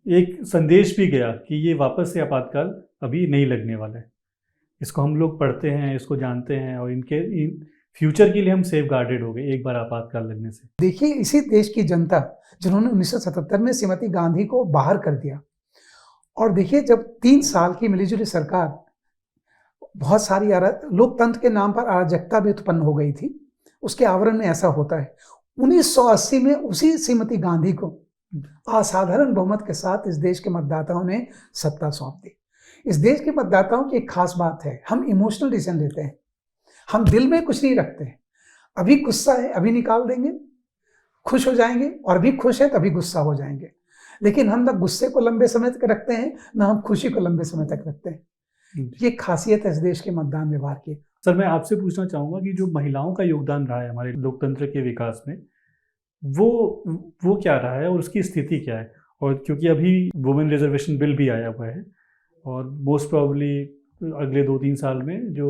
एक संदेश भी गया कि ये वापस से आपातकाल अभी नहीं लगने वाला है। इसको हम लोग पढ़ते हैं, इसको जानते हैं, और इन फ्यूचर के लिए हम सेफ गार्डेड हो गए एक बार आपातकाल लगने से। देखिए, इसी देश की जनता जिन्होंने 1977 में श्रीमती गांधी को बाहर कर दिया, और देखिए जब 3 साल की मिलीजुली सरकार, बहुत सारी लोकतंत्र के नाम पर अराजकता भी उत्पन्न हो गई थी, उसके आवरण में ऐसा होता है। 1980 में उसी श्रीमती गांधी को असाधारण बहुमत के साथ इस देश के मतदाताओं ने सत्ता सौंप दी। इस देश के मतदाताओं की एक खास बात है, हम इमोशनल डिसीजन लेते हैं, हम दिल में कुछ नहीं रखते हैं। अभी गुस्सा है, अभी निकाल देंगे, खुश हो जाएंगे, और अभी खुश है तभी गुस्सा हो जाएंगे। लेकिन हम ना गुस्से को लंबे समय तक रखते हैं, ना हम खुशी को लंबे समय तक रखते हैं। ये खासियत है इस देश के मतदान व्यवहार की। सर, मैं आपसे पूछना चाहूँगा कि जो महिलाओं का योगदान रहा है हमारे लोकतंत्र के विकास में, वो क्या रहा है और उसकी स्थिति क्या है? और क्योंकि अभी वुमेन रिजर्वेशन बिल भी आया हुआ है और मोस्ट प्रोबेबली अगले 2-3 साल में जो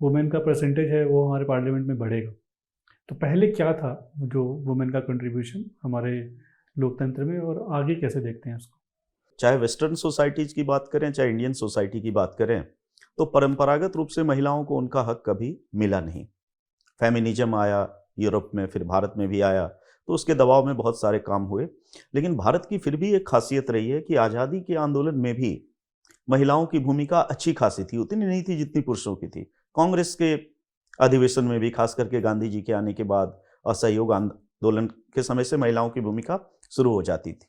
वुमेन का परसेंटेज है वो हमारे पार्लियामेंट में बढ़ेगा। तो पहले क्या था जो वुमेन का कंट्रीब्यूशन हमारे लोकतंत्र में, और आगे कैसे देखते हैं उसको? चाहे वेस्टर्न सोसाइटीज़ की बात करें, चाहे इंडियन सोसाइटी की बात करें, तो परंपरागत रूप से महिलाओं को उनका हक कभी मिला नहीं। फेमिनिज्म आया यूरोप में, फिर भारत में भी आया, तो उसके दबाव में बहुत सारे काम हुए। लेकिन भारत की फिर भी एक खासियत रही है कि आज़ादी के आंदोलन में भी महिलाओं की भूमिका अच्छी खासी थी, उतनी नहीं थी जितनी पुरुषों की थी। कांग्रेस के अधिवेशन में भी, खास करके गांधी जी के आने के बाद असहयोग आंदोलन के समय से महिलाओं की भूमिका शुरू हो जाती थी।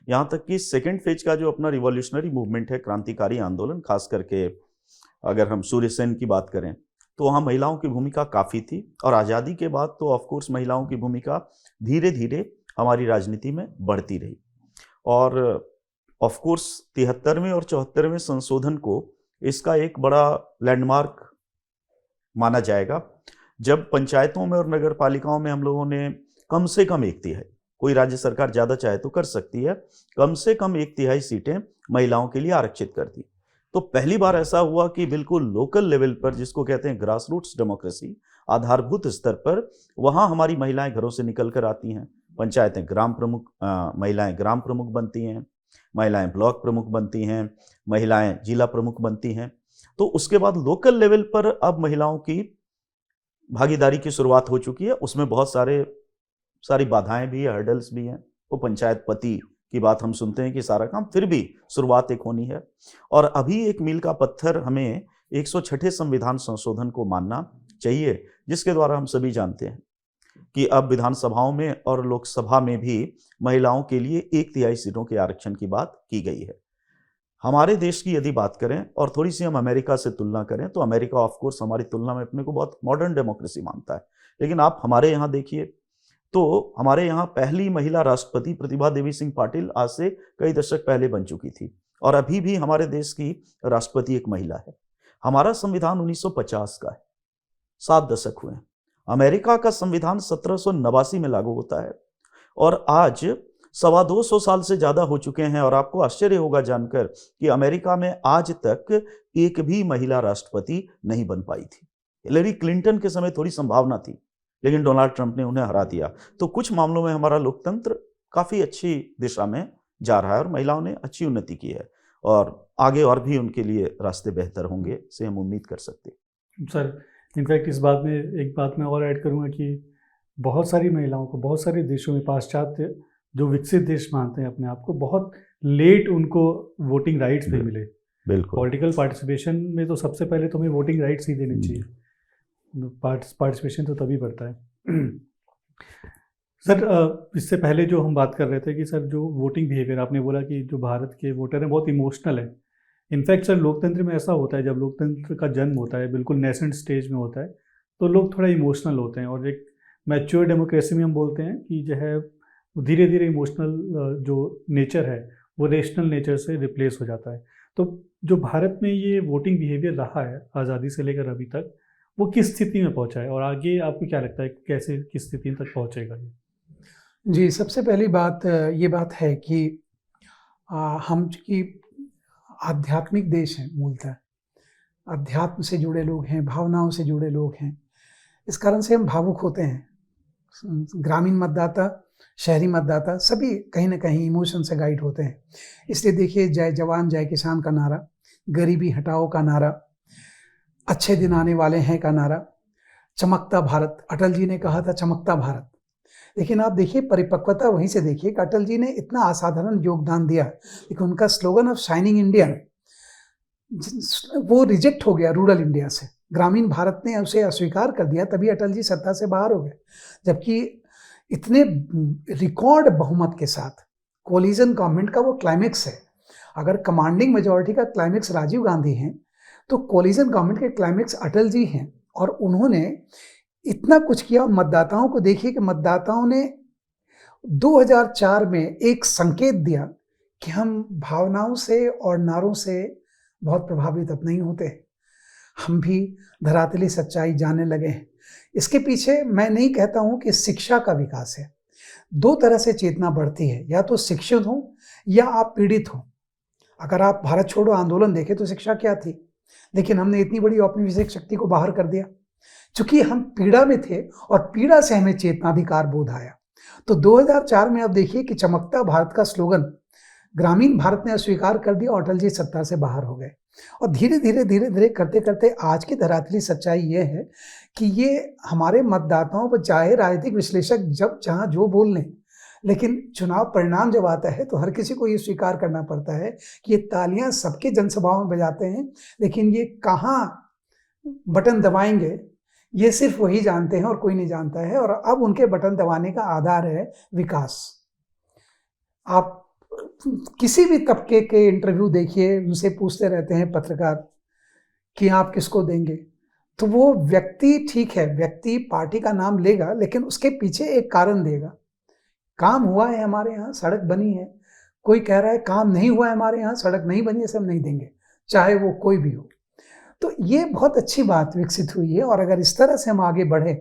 यहाँ तक कि सेकेंड फेज का जो अपना रिवॉल्यूशनरी मूवमेंट है, क्रांतिकारी आंदोलन, खास करके अगर हम सूर्य सेन की बात करें, तो वहाँ महिलाओं की भूमिका काफ़ी थी। और आज़ादी के बाद तो ऑफकोर्स महिलाओं की भूमिका धीरे धीरे हमारी राजनीति में बढ़ती रही। और ऑफकोर्स 73वें और 74वें संशोधन को इसका एक बड़ा लैंडमार्क माना जाएगा, जब पंचायतों में और नगर पालिकाओं में हम लोगों ने कम से कम 1/3, कोई राज्य सरकार ज़्यादा चाहे तो कर सकती है, कम से कम 1/3 सीटें महिलाओं के लिए आरक्षित कर दी। तो पहली बार ऐसा हुआ कि बिल्कुल लोकल लेवल पर, जिसको कहते हैं ग्रास रूट्स डेमोक्रेसी, आधारभूत स्तर पर, वहाँ हमारी महिलाएं घरों से निकल कर आती हैं। पंचायतें ग्राम प्रमुख, महिलाएं ग्राम प्रमुख बनती हैं, महिलाएं ब्लॉक प्रमुख बनती हैं, महिलाएं जिला प्रमुख बनती हैं। तो उसके बाद लोकल लेवल पर अब महिलाओं की भागीदारी की शुरुआत हो चुकी है। उसमें बहुत सारी बाधाएं भी है, हर्डल्स भी हैं। वो पंचायत पति की बात हम सुनते हैं कि सारा काम, फिर भी शुरुआत एक होनी है। और अभी एक मील का पत्थर हमें 106 संविधान संशोधन को मानना चाहिए, जिसके द्वारा हम सभी जानते हैं कि अब विधानसभाओं में और लोकसभा में भी महिलाओं के लिए 1/3 सीटों के आरक्षण की बात की गई है। हमारे देश की यदि बात करें और थोड़ी सी हम अमेरिका से तुलना करें, तो अमेरिका ऑफकोर्स हमारी तुलना में अपने को बहुत मॉडर्न डेमोक्रेसी मानता है। लेकिन आप हमारे यहाँ देखिए, तो हमारे यहाँ पहली महिला राष्ट्रपति प्रतिभा देवी सिंह पाटिल आज से कई दशक पहले बन चुकी थी, और अभी भी हमारे देश की राष्ट्रपति एक महिला है। हमारा संविधान 1950 का है, 7 दशक हुए। अमेरिका का संविधान 1789 में लागू होता है, और आज 225 साल से ज्यादा हो चुके हैं। और आपको आश्चर्य होगा जानकर कि अमेरिका में आज तक एक भी महिला राष्ट्रपति नहीं बन पाई थी। हिलरी क्लिंटन के समय थोड़ी संभावना थी, लेकिन डोनाल्ड ट्रंप ने उन्हें हरा दिया। तो कुछ मामलों में हमारा लोकतंत्र काफ़ी अच्छी दिशा में जा रहा है और महिलाओं ने अच्छी उन्नति की है, और आगे और भी उनके लिए रास्ते बेहतर होंगे से हम उम्मीद कर सकते हैं। सर, इनफैक्ट इस बात में एक बात मैं और ऐड करूँगा कि बहुत सारी महिलाओं को बहुत सारे देशों में, पाश्चात्य जो विकसित देश मानते हैं अपने आप को, बहुत लेट उनको वोटिंग राइट्स भी मिले। बिल्कुल, पॉलिटिकल पार्टिसिपेशन में तो सबसे पहले तुम्हें वोटिंग राइट्स ही देने चाहिए, पार्टिसिपेशन तो तभी बढ़ता है। सर, इससे पहले जो हम बात कर रहे थे कि सर जो वोटिंग बिहेवियर, आपने बोला कि जो भारत के वोटर हैं बहुत इमोशनल है। इनफैक्ट सर, लोकतंत्र में ऐसा होता है, जब लोकतंत्र का जन्म होता है, बिल्कुल नेसेंट स्टेज में होता है, तो लोग थोड़ा इमोशनल होते हैं, और एक मैच्योर डेमोक्रेसी में हम बोलते हैं कि जो है धीरे धीरे इमोशनल जो नेचर है वो रेशनल नेचर से रिप्लेस हो जाता है। तो जो भारत में ये वोटिंग बिहेवियर रहा है आज़ादी से लेकर अभी तक, वो किस स्थिति में पहुंचा है, और आगे आपको क्या लगता है कैसे किस स्थिति तक पहुंचेगा ये? जी, सबसे पहली बात ये बात है कि हम चूँकि आध्यात्मिक देश हैं, मूलतः अध्यात्म से जुड़े लोग हैं, भावनाओं से जुड़े लोग हैं, इस कारण से हम भावुक होते हैं। ग्रामीण मतदाता, शहरी मतदाता सभी कहीं ना कहीं इमोशन से गाइड होते हैं। इसलिए देखिए, जय जवान जय किसान का नारा, गरीबी हटाओ का नारा, अच्छे दिन आने वाले हैं का नारा, चमकता भारत, अटल जी ने कहा था चमकता भारत। लेकिन आप देखिए परिपक्वता वहीं से देखिए कि अटल जी ने इतना असाधारण योगदान दिया, लेकिन उनका स्लोगन ऑफ शाइनिंग इंडिया वो रिजेक्ट हो गया रूरल इंडिया से। ग्रामीण भारत ने उसे अस्वीकार कर दिया, तभी अटल जी सत्ता से बाहर हो गए। जबकि इतने रिकॉर्ड बहुमत के साथ कोलिजन गवर्नमेंट का वो क्लाइमेक्स है। अगर कमांडिंग मेजॉरिटी का क्लाइमेक्स राजीव गांधी हैं, तो कोलिजन गवर्नमेंट के क्लाइमेक्स अटल जी हैं, और उन्होंने इतना कुछ किया। मतदाताओं को देखिए कि मतदाताओं ने 2004 में एक संकेत दिया कि हम भावनाओं से और नारों से बहुत प्रभावित अब नहीं होते। हम भी धरातली सच्चाई जानने लगे हैं। इसके पीछे मैं नहीं कहता हूं कि शिक्षा का विकास है। दो तरह से चेतना बढ़ती है, या तो शिक्षित हो या आप पीड़ित हो। अगर आप भारत छोड़ो आंदोलन देखें तो शिक्षा क्या थी, लेकिन हमने इतनी बड़ी औपनिवेशिक शक्ति को बाहर कर दिया। चूंकि हम पीड़ा में थे और पीड़ा से हमें चेतनाधिकार बोध आया। तो 2004 में आप देखिए कि चमकता भारत का स्लोगन ग्रामीण भारत ने अस्वीकार कर दिया, अटल जी सत्ता से बाहर हो गए। और धीरे धीरे करते करते आज की धरातली सच्चाई ये है कि ये हमारे मतदाताओं पर, चाहे राजनीतिक विश्लेषक जब जहाँ जो बोल लें, लेकिन चुनाव परिणाम जब आता है तो हर किसी को ये स्वीकार करना पड़ता है कि ये तालियां सबके जनसभाओं में बजाते हैं, लेकिन ये कहाँ बटन दबाएंगे ये सिर्फ वही जानते हैं और कोई नहीं जानता है। और अब उनके बटन दबाने का आधार है विकास। आप किसी भी तबके के इंटरव्यू देखिए, उनसे पूछते रहते हैं पत्रकार कि आप किसको देंगे, तो वो व्यक्ति, ठीक है व्यक्ति पार्टी का नाम लेगा, लेकिन उसके पीछे एक कारण देगा। काम हुआ है हमारे यहाँ, सड़क बनी है। कोई कह रहा है काम नहीं हुआ है हमारे यहाँ, सड़क नहीं बनी है, सब नहीं देंगे, चाहे वो कोई भी हो। तो ये बहुत अच्छी बात विकसित हुई है। और अगर इस तरह से हम आगे बढ़े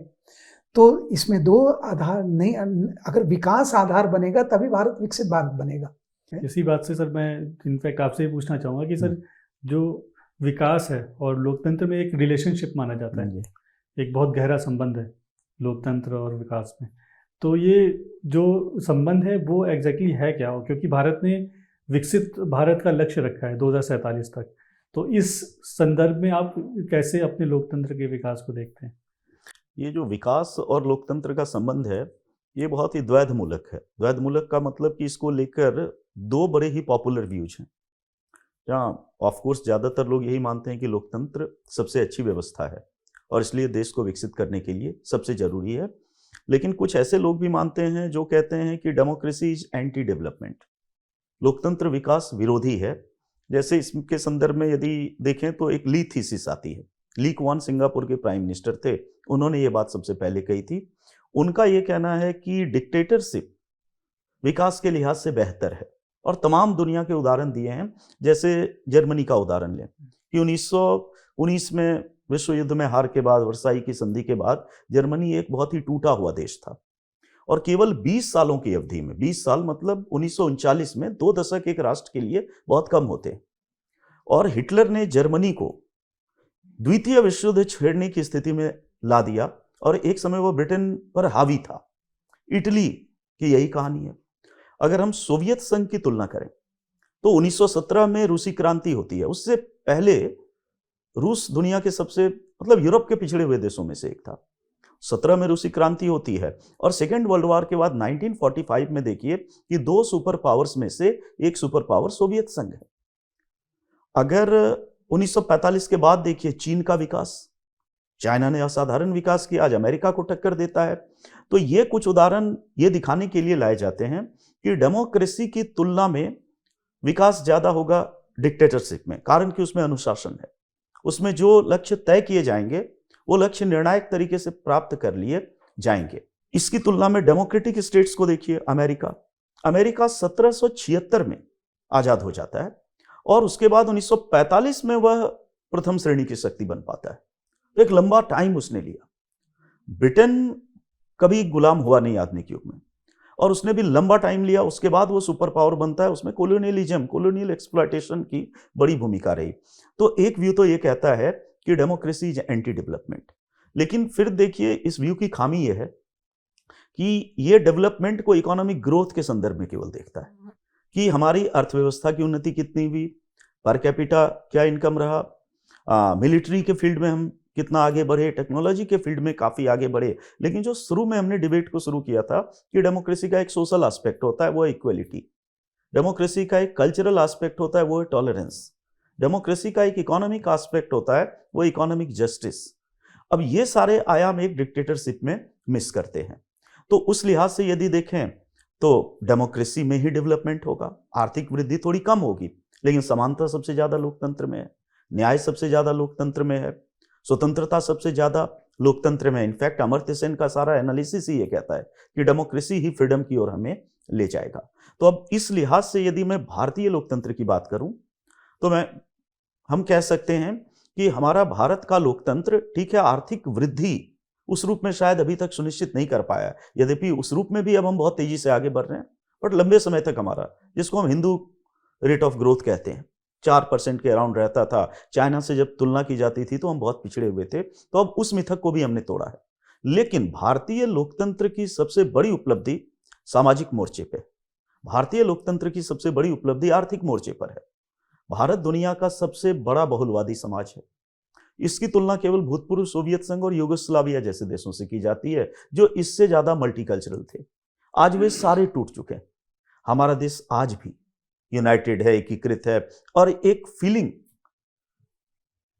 तो इसमें दो आधार नहीं, अगर विकास आधार बनेगा तभी भारत विकसित भारत बनेगा। इसी बात से सर मैं इनफैक्ट आपसे पूछना चाहूँगा कि सर जो विकास है और लोकतंत्र में एक रिलेशनशिप माना जाता है, एक बहुत गहरा संबंध है लोकतंत्र और विकास में, तो ये जो संबंध है वो एग्जैक्टली है क्या? क्योंकि भारत ने विकसित भारत का लक्ष्य रखा है 2047 तक, तो इस संदर्भ में आप कैसे अपने लोकतंत्र के विकास को देखते हैं? ये जो विकास और लोकतंत्र का संबंध है ये बहुत ही द्वैध मूलक है। द्वैध मूलक का मतलब कि इसको लेकर दो बड़े ही पॉपुलर व्यूज हैं। जहाँ ऑफ कोर्स ज़्यादातर लोग यही मानते हैं कि लोकतंत्र सबसे अच्छी व्यवस्था है और इसलिए देश को विकसित करने के लिए सबसे ज़रूरी है, लेकिन कुछ ऐसे लोग भी मानते हैं जो कहते हैं कि डेमोक्रेसी इज एंटी डेवलपमेंट, लोकतंत्र विकास विरोधी है। जैसे इसके संदर्भ में यदि देखें तो एक ली थीसिस आती है। ली कुआन सिंगापुर के प्राइम मिनिस्टर थे, उन्होंने ये बात सबसे पहले कही थी। उनका ये कहना है कि डिक्टेटरशिप विकास के लिहाज से बेहतर है, और तमाम दुनिया के उदाहरण दिए हैं। जैसे जर्मनी का उदाहरण लें कि 1919 में विश्व युद्ध में हार के बाद, वर्साई की संधि के बाद जर्मनी एक बहुत ही टूटा हुआ देश था, और केवल 20 सालों की अवधि में, 20 साल मतलब 1939 में 2 दशक एक राष्ट्र के लिए बहुत कम होते, और हिटलर ने जर्मनी को द्वितीय विश्व युद्ध छेड़ने की स्थिति में ला दिया, और एक समय वो ब्रिटेन पर हावी था। इटली की यही कहानी है। अगर हम सोवियत संघ की तुलना करें तो 1917 में रूसी क्रांति होती है। उससे पहले रूस दुनिया के सबसे, मतलब यूरोप के पिछड़े हुए देशों में से एक था। 17 में रूसी क्रांति होती है, और सेकेंड वर्ल्ड वॉर के बाद 1945 में देखिए कि 2 सुपर पावर्स में से एक सुपर पावर सोवियत संघ है। अगर 1945 के बाद देखिए चीन का विकास, चाइना ने असाधारण विकास किया, आज अमेरिका को टक्कर देता है। तो ये कुछ उदाहरण ये दिखाने के लिए लाए जाते हैं कि डेमोक्रेसी की तुलना में विकास ज्यादा होगा डिक्टेटरशिप में, कारण कि उसमें अनुशासन है। उसमें जो लक्ष्य तय किए जाएंगे वो लक्ष्य निर्णायक तरीके से प्राप्त कर लिए जाएंगे। इसकी तुलना में डेमोक्रेटिक स्टेट्स को देखिए। अमेरिका 1776 में आजाद हो जाता है, और उसके बाद 1945 में वह प्रथम श्रेणी की शक्ति बन पाता है। एक लंबा टाइम उसने लिया। ब्रिटेन कभी गुलाम हुआ नहीं आधुनिक युग में, और उसने भी लंबा टाइम लिया। उसके बाद वो सुपर पावर बनता है। उसमें कोलोनियलिज्म, कोलोनियल एक्सप्लॉयटेशन की बड़ी भूमिका रही। तो एक व्यू तो ये कहता है कि डेमोक्रेसी इज एंटी डेवलपमेंट, लेकिन फिर देखिए इस व्यू की खामी ये है कि ये डेवलपमेंट को इकोनॉमिक ग्रोथ के संदर्भ में केवल देखता है कि हमारी अर्थव्यवस्था की उन्नति कितनी हुई, पर कैपिटा क्या इनकम रहा, मिलिट्री के फील्ड में हम कितना आगे बढ़े, टेक्नोलॉजी के फील्ड में काफ़ी आगे बढ़े। लेकिन जो शुरू में हमने डिबेट को शुरू किया था कि डेमोक्रेसी का एक सोशल एस्पेक्ट होता है, वो है इक्वलिटी। डेमोक्रेसी का एक कल्चरल एस्पेक्ट होता है, वो है टॉलरेंस। डेमोक्रेसी का एक इकोनॉमिक एस्पेक्ट होता है, वो इकोनॉमिक जस्टिस। अब ये सारे आयाम एक डिक्टेटरशिप में मिस करते हैं। तो उस लिहाज से यदि देखें तो डेमोक्रेसी में ही डेवलपमेंट होगा। आर्थिक वृद्धि थोड़ी कम होगी, लेकिन समानता सबसे ज़्यादा लोकतंत्र में है, न्याय सबसे ज़्यादा लोकतंत्र में है, स्वतंत्रता सबसे ज़्यादा लोकतंत्र में। इनफैक्ट अमर्त्य सेन का सारा एनालिसिस ही ये कहता है कि डेमोक्रेसी ही फ्रीडम की ओर हमें ले जाएगा। तो अब इस लिहाज से यदि मैं भारतीय लोकतंत्र की बात करूं तो हम कह सकते हैं कि हमारा भारत का लोकतंत्र, ठीक है, आर्थिक वृद्धि उस रूप में शायद अभी तक सुनिश्चित नहीं कर पाया, यद्यपि उस रूप में भी अब हम बहुत तेजी से आगे बढ़ रहे हैं, बट लंबे समय तक हमारा, जिसको हम हिंदू रेट ऑफ ग्रोथ कहते हैं, 4% के अराउंड रहता था। चाइना से जब तुलना की जाती थी तो हम बहुत पिछड़े हुए थे, तो अब उस मिथक को भी हमने तोड़ा है। लेकिन भारतीय लोकतंत्र की सबसे बड़ी उपलब्धि सामाजिक मोर्चे पे, भारतीय लोकतंत्र की सबसे बड़ी उपलब्धि आर्थिक मोर्चे पर है। भारत दुनिया का सबसे बड़ा बहुलवादी समाज है। इसकी तुलना केवल भूतपूर्व सोवियत संघ और यूगोस्लाविया जैसे देशों से की जाती है, जो इससे ज्यादा मल्टीकल्चरल थे। आज वे सारे टूट चुके हैं। हमारा देश आज भी यूनाइटेड है, एकीकृत है, और एक फीलिंग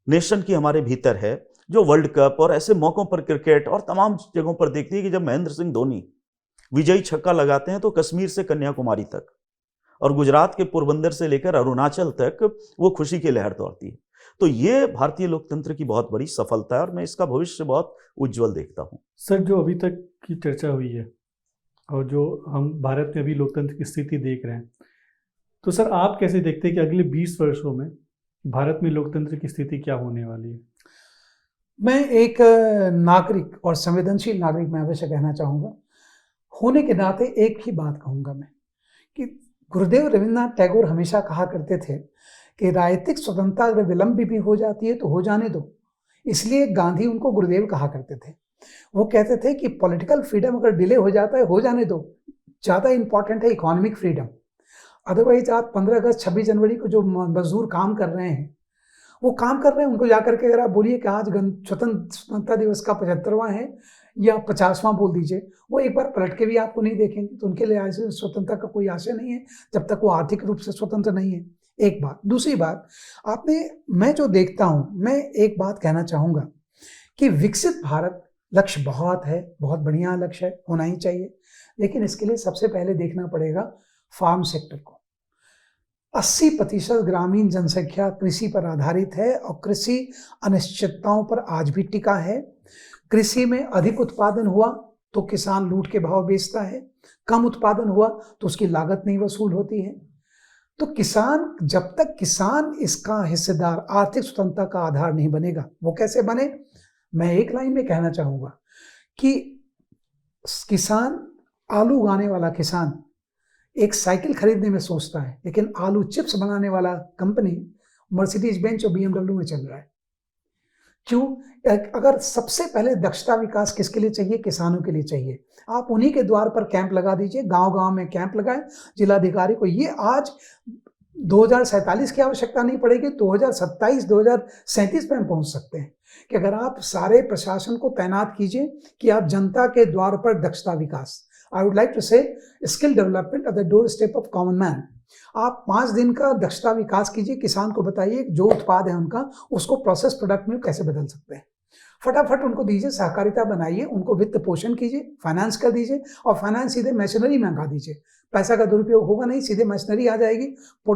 नेशन की हमारे भीतर है, जो वर्ल्ड कप और ऐसे मौकों पर क्रिकेट और तमाम जगहों पर देखती है कि जब महेंद्र सिंह धोनी विजयी छक्का लगाते हैं तो कश्मीर से कन्याकुमारी तक और गुजरात के पोरबंदर से लेकर अरुणाचल तक वो खुशी की लहर दौड़ती है। तो ये भारतीय लोकतंत्र की बहुत बड़ी सफलता है और मैं इसका भविष्य बहुत उज्जवल देखता हूँ। सर, जो अभी तक की चर्चा हुई है और जो हम भारत में अभी लोकतंत्र की स्थिति देख रहे हैं, तो सर आप कैसे देखते हैं कि अगले 20 वर्षों में भारत में लोकतंत्र की स्थिति क्या होने वाली है? मैं एक नागरिक और संवेदनशील नागरिक मैं अवश्य कहना चाहूँगा, होने के नाते एक ही बात कहूँगा मैं कि गुरुदेव रविन्द्रनाथ टैगोर हमेशा कहा करते थे कि राजनीतिक स्वतंत्रता अगर विलंब भी हो जाती है तो हो जाने दो। इसलिए गांधी उनको गुरुदेव कहा करते थे। वो कहते थे कि पॉलिटिकल फ्रीडम अगर डिले हो जाता है हो जाने दो, ज़्यादा इंपॉर्टेंट है इकोनॉमिक फ्रीडम। अदरवाइज आप 15 अगस्त 26 जनवरी को जो मजदूर काम कर रहे हैं वो काम कर रहे हैं, उनको जाकर के अगर आप बोलिए कि आज स्वतंत्रता दिवस का 75वां है या 50वां बोल दीजिए, वो एक बार पलट के भी आपको नहीं देखेंगे। तो उनके लिए आज स्वतंत्रता का कोई आशय नहीं है जब तक वो आर्थिक रूप से स्वतंत्र नहीं है। एक बात। दूसरी बात, मैं जो देखता हूँ, मैं एक बात कहना चाहूँगा कि विकसित भारत लक्ष्य बहुत है, बहुत बढ़िया लक्ष्य है, होना ही चाहिए, लेकिन इसके लिए सबसे पहले देखना पड़ेगा फार्म सेक्टर को। 80% ग्रामीण जनसंख्या कृषि पर आधारित है और कृषि अनिश्चितताओं पर आज भी टिका है। कृषि में अधिक उत्पादन हुआ तो किसान लूट के भाव बेचता है, कम उत्पादन हुआ तो उसकी लागत नहीं वसूल होती है। तो किसान, जब तक किसान इसका हिस्सेदार, आर्थिक स्वतंत्रता का आधार नहीं बनेगा, वो कैसे बने? मैं एक लाइन में कहना चाहूँगा कि किसान, आलू उगाने वाला किसान एक साइकिल खरीदने में सोचता है, लेकिन आलू चिप्स बनाने वाला कंपनी मर्सिडीज बेंच और BMW में चल रहा है। क्यों? अगर सबसे पहले दक्षता विकास किसके लिए चाहिए? किसानों के लिए चाहिए। आप उन्हीं के द्वार पर कैंप लगा दीजिए, गांव-गांव में कैंप लगाएं, जिलाधिकारी को। ये आज 2047 की आवश्यकता नहीं पड़ेगी, 2027, 2037 में हम पहुंच सकते हैं कि अगर आप सारे प्रशासन को तैनात कीजिए कि आप जनता के द्वार पर दक्षता विकास, आई वुड लाइक टू से skill development at the door step of common man. आप 5 दिन का दक्षता विकास कीजिए, किसान को बताइए जो उत्पाद है उनका, उसको प्रोसेस प्रोडक्ट में कैसे बदल सकते हैं। फटाफट उनको दीजिए, सहकारिता बनाइए, उनको वित्त पोषण कीजिए, फाइनेंस कर दीजिए, और फाइनेंस सीधे मशीनरी में लगा दीजिए। पैसा का दुरुपयोग होगा नहीं, सीधे मशीनरी आ जाएगी।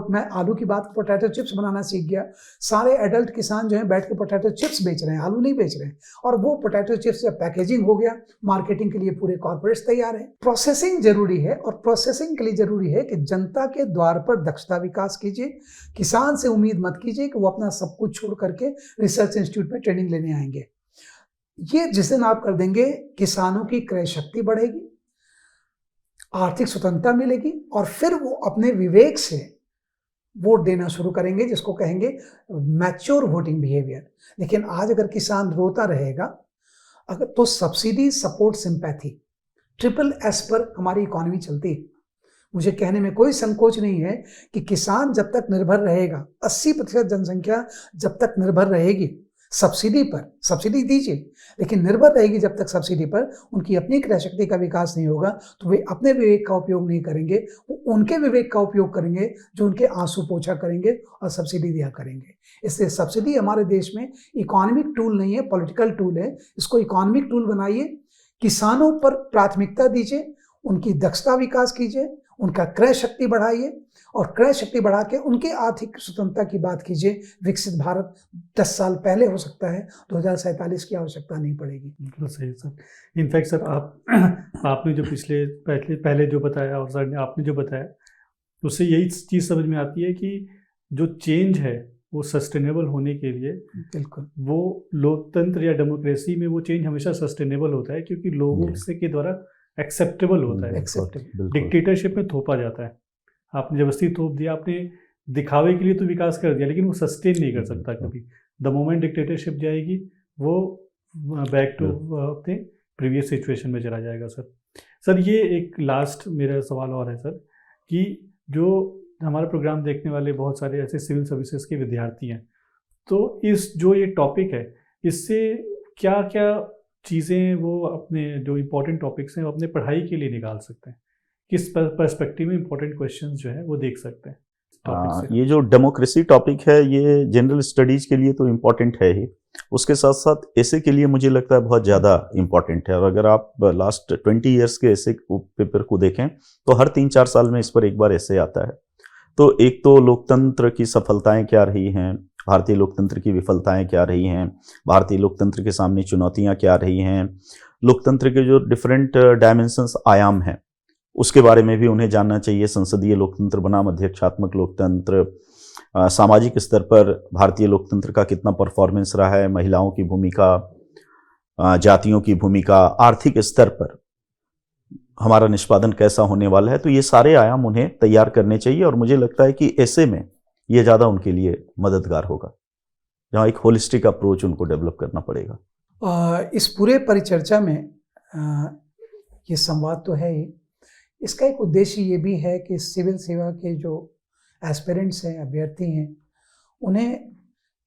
मैं आलू की बात, पोटैटो चिप्स बनाना सीख गया। सारे एडल्ट किसान जो हैं बैठ के पोटैटो चिप्स बेच रहे हैं, आलू नहीं बेच रहे हैं। और वो पोटैटो चिप्स जब पैकेजिंग हो गया, मार्केटिंग के लिए पूरे कॉर्पोरेट्स तैयार हैं। प्रोसेसिंग जरूरी है, और प्रोसेसिंग के लिए जरूरी है कि जनता के द्वार पर दक्षता विकास कीजिए। किसान से उम्मीद मत कीजिए कि वो अपना सब कुछ छोड़ करके रिसर्च इंस्टीट्यूट में ट्रेनिंग लेने आएंगे। ये जिस दिन आप कर देंगे, किसानों की क्रय शक्ति बढ़ेगी, आर्थिक स्वतंत्रता मिलेगी, और फिर वो अपने विवेक से वोट देना शुरू करेंगे, जिसको कहेंगे मैच्योर वोटिंग बिहेवियर। लेकिन आज अगर किसान रोता रहेगा, अगर तो सब्सिडी, सपोर्ट, सिंपैथी, SSS पर हमारी इकोनॉमी चलती है। मुझे कहने में कोई संकोच नहीं है कि किसान जब तक निर्भर रहेगा, 80% जनसंख्या जब तक निर्भर रहेगी सब्सिडी पर, सब्सिडी दीजिए, लेकिन निर्भर रहेगी जब तक सब्सिडी पर, उनकी अपनी क्रय शक्ति का विकास नहीं होगा, तो वे अपने विवेक का उपयोग नहीं करेंगे, वो उनके विवेक का उपयोग करेंगे जो उनके आंसू पोछा करेंगे और सब्सिडी दिया करेंगे। इसलिए सब्सिडी हमारे देश में इकोनॉमिक टूल नहीं है, पॉलिटिकल टूल है। इसको इकोनॉमिक टूल बनाइए, किसानों पर प्राथमिकता दीजिए, उनकी दक्षता विकास कीजिए, उनका क्रय शक्ति बढ़ाइए और क्रय शक्ति बढ़ा के उनकी आर्थिक स्वतंत्रता की बात कीजिए। विकसित भारत 10 साल पहले हो सकता है, 2047 की आवश्यकता नहीं पड़ेगी। बिल्कुल सही सर। इनफैक्ट सर आपने जो पहले जो बताया और सर ने आपने जो बताया, उससे यही चीज़ समझ में आती है कि जो चेंज है वो सस्टेनेबल होने के लिए बिल्कुल वो लोकतंत्र या डेमोक्रेसी में वो चेंज हमेशा सस्टेनेबल होता है, क्योंकि लोगों से के द्वारा एक्सेप्टेबल होता है। एक्सेप्टेबल। डिक्टेटरशिप में थोपा जाता है, आपने जबरदस्ती थोप दिया, आपने दिखावे के लिए तो विकास कर दिया, लेकिन वो सस्टेन नहीं कर सकता कभी। द मोमेंट डिक्टेटरशिप जाएगी वो बैक टू अपने प्रीवियस सिचुएशन में चला जाएगा। सर ये एक लास्ट मेरा सवाल और है सर, कि जो हमारा प्रोग्राम देखने वाले बहुत सारे ऐसे सिविल सर्विसेज के विद्यार्थी हैं, तो इस जो ये टॉपिक है, इससे क्या क्या चीज़ें वो अपने जो इम्पोर्टेंट टॉपिक्स हैं वो अपने पढ़ाई के लिए निकाल सकते हैं, किस पर्सपेक्टिव में इम्पोर्टेंट क्वेश्चंस जो है वो देख सकते हैं टॉपिक से? ये जो डेमोक्रेसी टॉपिक है ये जनरल स्टडीज के लिए तो इम्पोर्टेंट है ही, उसके साथ साथ ऐसे के लिए मुझे लगता है बहुत ज़्यादा इम्पोर्टेंट है। और अगर आप लास्ट 20 ईयर्स के ऐसे पेपर को देखें तो हर 3-4 साल में इस पर एक बार ऐसे आता है। तो एक तो लोकतंत्र की सफलताएं क्या रही हैं, भारतीय लोकतंत्र की विफलताएं क्या रही हैं, भारतीय लोकतंत्र के सामने चुनौतियां क्या रही हैं, लोकतंत्र के जो डिफरेंट डायमेंशंस आयाम हैं उसके बारे में भी उन्हें जानना चाहिए। संसदीय लोकतंत्र बनाम अध्यक्षात्मक लोकतंत्र, सामाजिक स्तर पर भारतीय लोकतंत्र का कितना परफॉर्मेंस रहा है, महिलाओं की भूमिका, जातियों की भूमिका, आर्थिक स्तर पर हमारा निष्पादन कैसा होने वाला है। तो ये सारे आयाम उन्हें तैयार करने चाहिए और मुझे लगता है कि ऐसे में ये ज़्यादा उनके लिए मददगार होगा, जहाँ एक होलिस्टिक अप्रोच उनको डेवलप करना पड़ेगा। इस पूरे परिचर्चा में ये संवाद तो है ही, इसका एक उद्देश्य ये भी है कि सिविल सेवा के जो एस्पिरेंट्स हैं, अभ्यर्थी हैं, उन्हें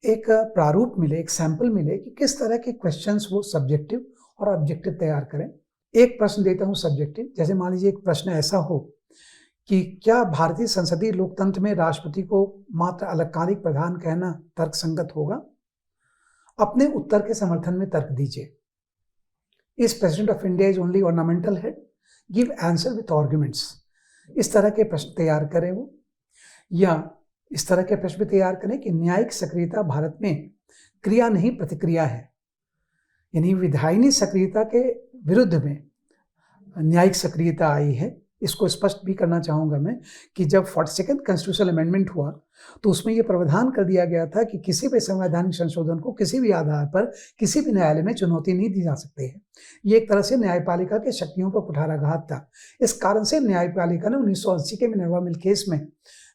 एक प्रारूप मिले, एक सैंपल मिले कि किस तरह के क्वेश्चंस वो सब्जेक्टिव और ऑब्जेक्टिव तैयार करें। एक प्रश्न देता हूँ सब्जेक्टिव, जैसे मान लीजिए एक प्रश्न ऐसा हो कि क्या भारतीय संसदीय लोकतंत्र में राष्ट्रपति को मात्र अल्पकालिक प्रधान कहना तर्कसंगत होगा? अपने उत्तर के समर्थन में तर्क दीजिए। Is president of India is only ornamental head? Give answer with arguments. इस तरह के प्रश्न तैयार करें वो, या इस तरह के प्रश्न तैयार करें कि न्यायिक सक्रियता भारत में क्रिया नहीं प्रतिक्रिया है, यानी विधायिनी सक्रियता के विरुद्ध में न्यायिक सक्रियता आई है। इसको स्पष्ट भी करना चाहूँगा मैं कि जब 42nd कॉन्स्टिट्यूशनल अमेंडमेंट हुआ तो उसमें यह प्रावधान कर दिया गया था कि किसी भी संवैधानिक संशोधन को किसी भी आधार पर किसी भी न्यायालय में चुनौती नहीं दी जा सकती है। ये एक तरह से न्यायपालिका के शक्तियों पर कुठाराघात था। इस कारण से न्यायपालिका ने 1980 के मिनर्वा मिल केस में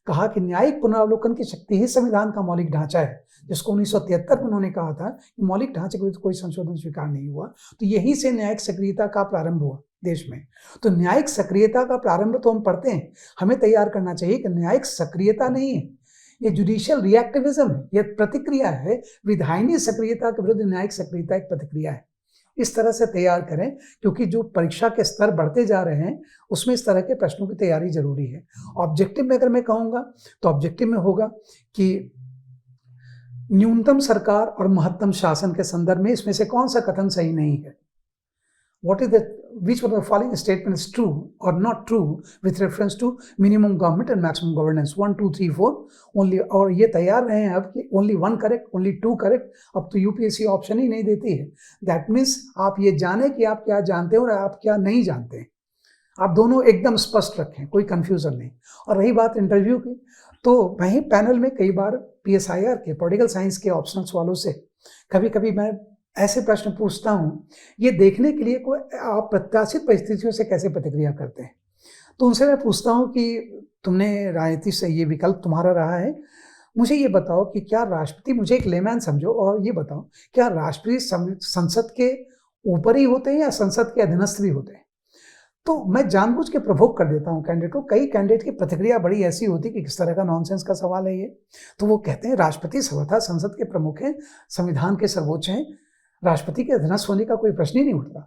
कहा कि न्यायिक पुनरावलोकन की शक्ति ही संविधान का मौलिक ढांचा है, जिसको 1973 में उन्होंने कहा था कि मौलिक ढांचे के विरुद्ध कोई संशोधन स्वीकार नहीं हुआ। तो यहीं से न्यायिक सक्रियता का प्रारंभ हुआ देश में। तो न्यायिक सक्रियता का प्रारंभ तो हम पढ़ते हैं, हमें तैयार करना चाहिए कि न्यायिक सक्रियता नहीं है, ये जुडिशियल रिएक्टिविज्म है, ये प्रतिक्रिया है। विधायिनी सक्रियता के विरुद्ध न्यायिक सक्रियता एक प्रतिक्रिया है। इस तरह से तैयार करें, क्योंकि जो परीक्षा के स्तर बढ़ते जा रहे हैं उसमें इस तरह के प्रश्नों की तैयारी जरूरी है। ऑब्जेक्टिव में अगर मैं कहूँगा तो ऑब्जेक्टिव में होगा कि न्यूनतम सरकार और महत्तम शासन के संदर्भ में इसमें से कौन सा कथन सही नहीं है। What is that? Which one of the following statement is true or not true with reference to minimum government and maximum governance? 1, 2, 3, 4 only। और ये तैयार रहे हैं अब कि only 1 correct, only 2 correct। अब तो यूपीएससी ऑप्शन ही नहीं देती है। That means आप ये जाने कि आप क्या जानते हैं और आप क्या नहीं जानते हैं। आप दोनों एकदम स्पष्ट रखें, कोई कंफ्यूजन नहीं। और रही बात इंटरव्यू की, तो मैं ही पैनल में कई बार PSIR के पॉलिटिकल साइंस के ऑप्शनल्स वालों से कभी कभी मैं ऐसे प्रश्न पूछता हूँ, ये देखने के लिए कोई आप प्रत्याशित परिस्थितियों से कैसे प्रतिक्रिया करते हैं। तो उनसे मैं पूछता हूँ कि तुमने राजनीति से ये विकल्प तुम्हारा रहा है, मुझे ये बताओ कि क्या राष्ट्रपति, मुझे एक लेमैन समझो और ये बताओ क्या राष्ट्रपति संसद के ऊपर ही होते हैं या संसद के अधीनस्थ भी होते हैं। तो मैं जानबूझ के प्रवोक कर देता हूँ कैंडिडेट को। कई कैंडिडेट की प्रतिक्रिया बड़ी ऐसी होती कि किस तरह का नॉनसेंस का सवाल है ये। तो वो कहते हैं राष्ट्रपति सर्वथा संसद के प्रमुख हैं, संविधान के सर्वोच्च हैं, राष्ट्रपति के अधीनस्थ होने का कोई प्रश्न ही नहीं उठता।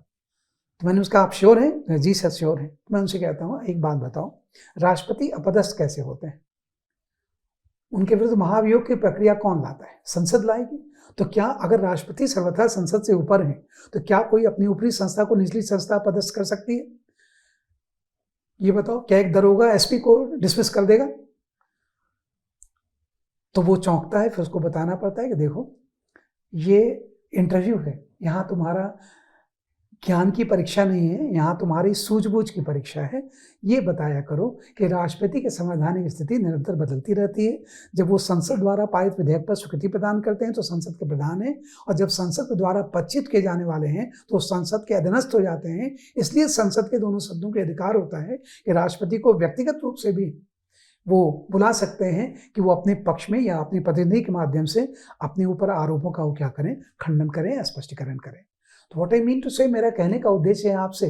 तो मैंने उसका आप श्योर हैं? जी सर श्योर हैं। मैं उनसे कहता हूँ एक बात बताओ, राष्ट्रपति अपदस्थ कैसे होते हैं? उनके विरुद्ध महाभियोग की प्रक्रिया कौन लाता है? संसद लाएगी। तो क्या अगर राष्ट्रपति सर्वथा संसद से ऊपर है तो क्या कोई अपनी ऊपरी संस्था को निचली संस्था पदस्थ कर सकती है? ये बताओ, क्या एक दरोगा एसपी को डिसमिस कर देगा? तो वो चौंकता है, फिर उसको बताना पड़ता है कि देखो ये इंटरव्यू है, यहाँ तुम्हारा ज्ञान की परीक्षा नहीं है, यहाँ तुम्हारी सूझबूझ की परीक्षा है। ये बताया करो कि राष्ट्रपति के संवैधानिक स्थिति निरंतर बदलती रहती है। जब वो संसद द्वारा पारित विधेयक पर स्वीकृति प्रदान करते हैं तो संसद के प्रधान हैं, और जब संसद के द्वारा पच्चित किए जाने वाले हैं तो संसद के अधीनस्थ हो जाते हैं। इसलिए संसद के दोनों सदनों के अधिकार होता है कि राष्ट्रपति को व्यक्तिगत रूप से भी वो बुला सकते हैं कि वो अपने पक्ष में या अपने प्रतिनिधि के माध्यम से अपने ऊपर आरोपों का वो क्या करें, खंडन करें या स्पष्टीकरण करें। तो व्हाट आई मीन टू से, मेरा कहने का उद्देश्य है आपसे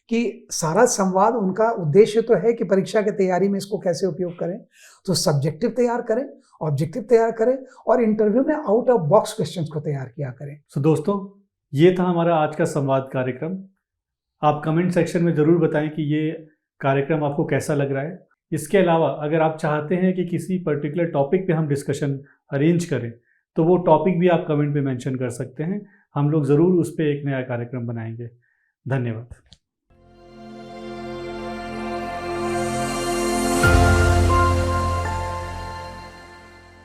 कि सारा संवाद, उनका उद्देश्य तो है कि परीक्षा की तैयारी में इसको कैसे उपयोग करें। तो सब्जेक्टिव तैयार करें, ऑब्जेक्टिव तैयार करें, और इंटरव्यू में आउट ऑफ बॉक्स क्वेश्चंस को तैयार किया करें। तो दोस्तों, ये था हमारा आज का संवाद कार्यक्रम। आप कमेंट सेक्शन में ज़रूर बताएं कि ये कार्यक्रम आपको कैसा लग रहा है। इसके अलावा अगर आप चाहते हैं कि किसी पर्टिकुलर टॉपिक पे हम डिस्कशन अरेंज करें तो वो टॉपिक भी आप कमेंट में मेंशन कर सकते हैं। हम लोग ज़रूर उस पर एक नया कार्यक्रम बनाएंगे। धन्यवाद।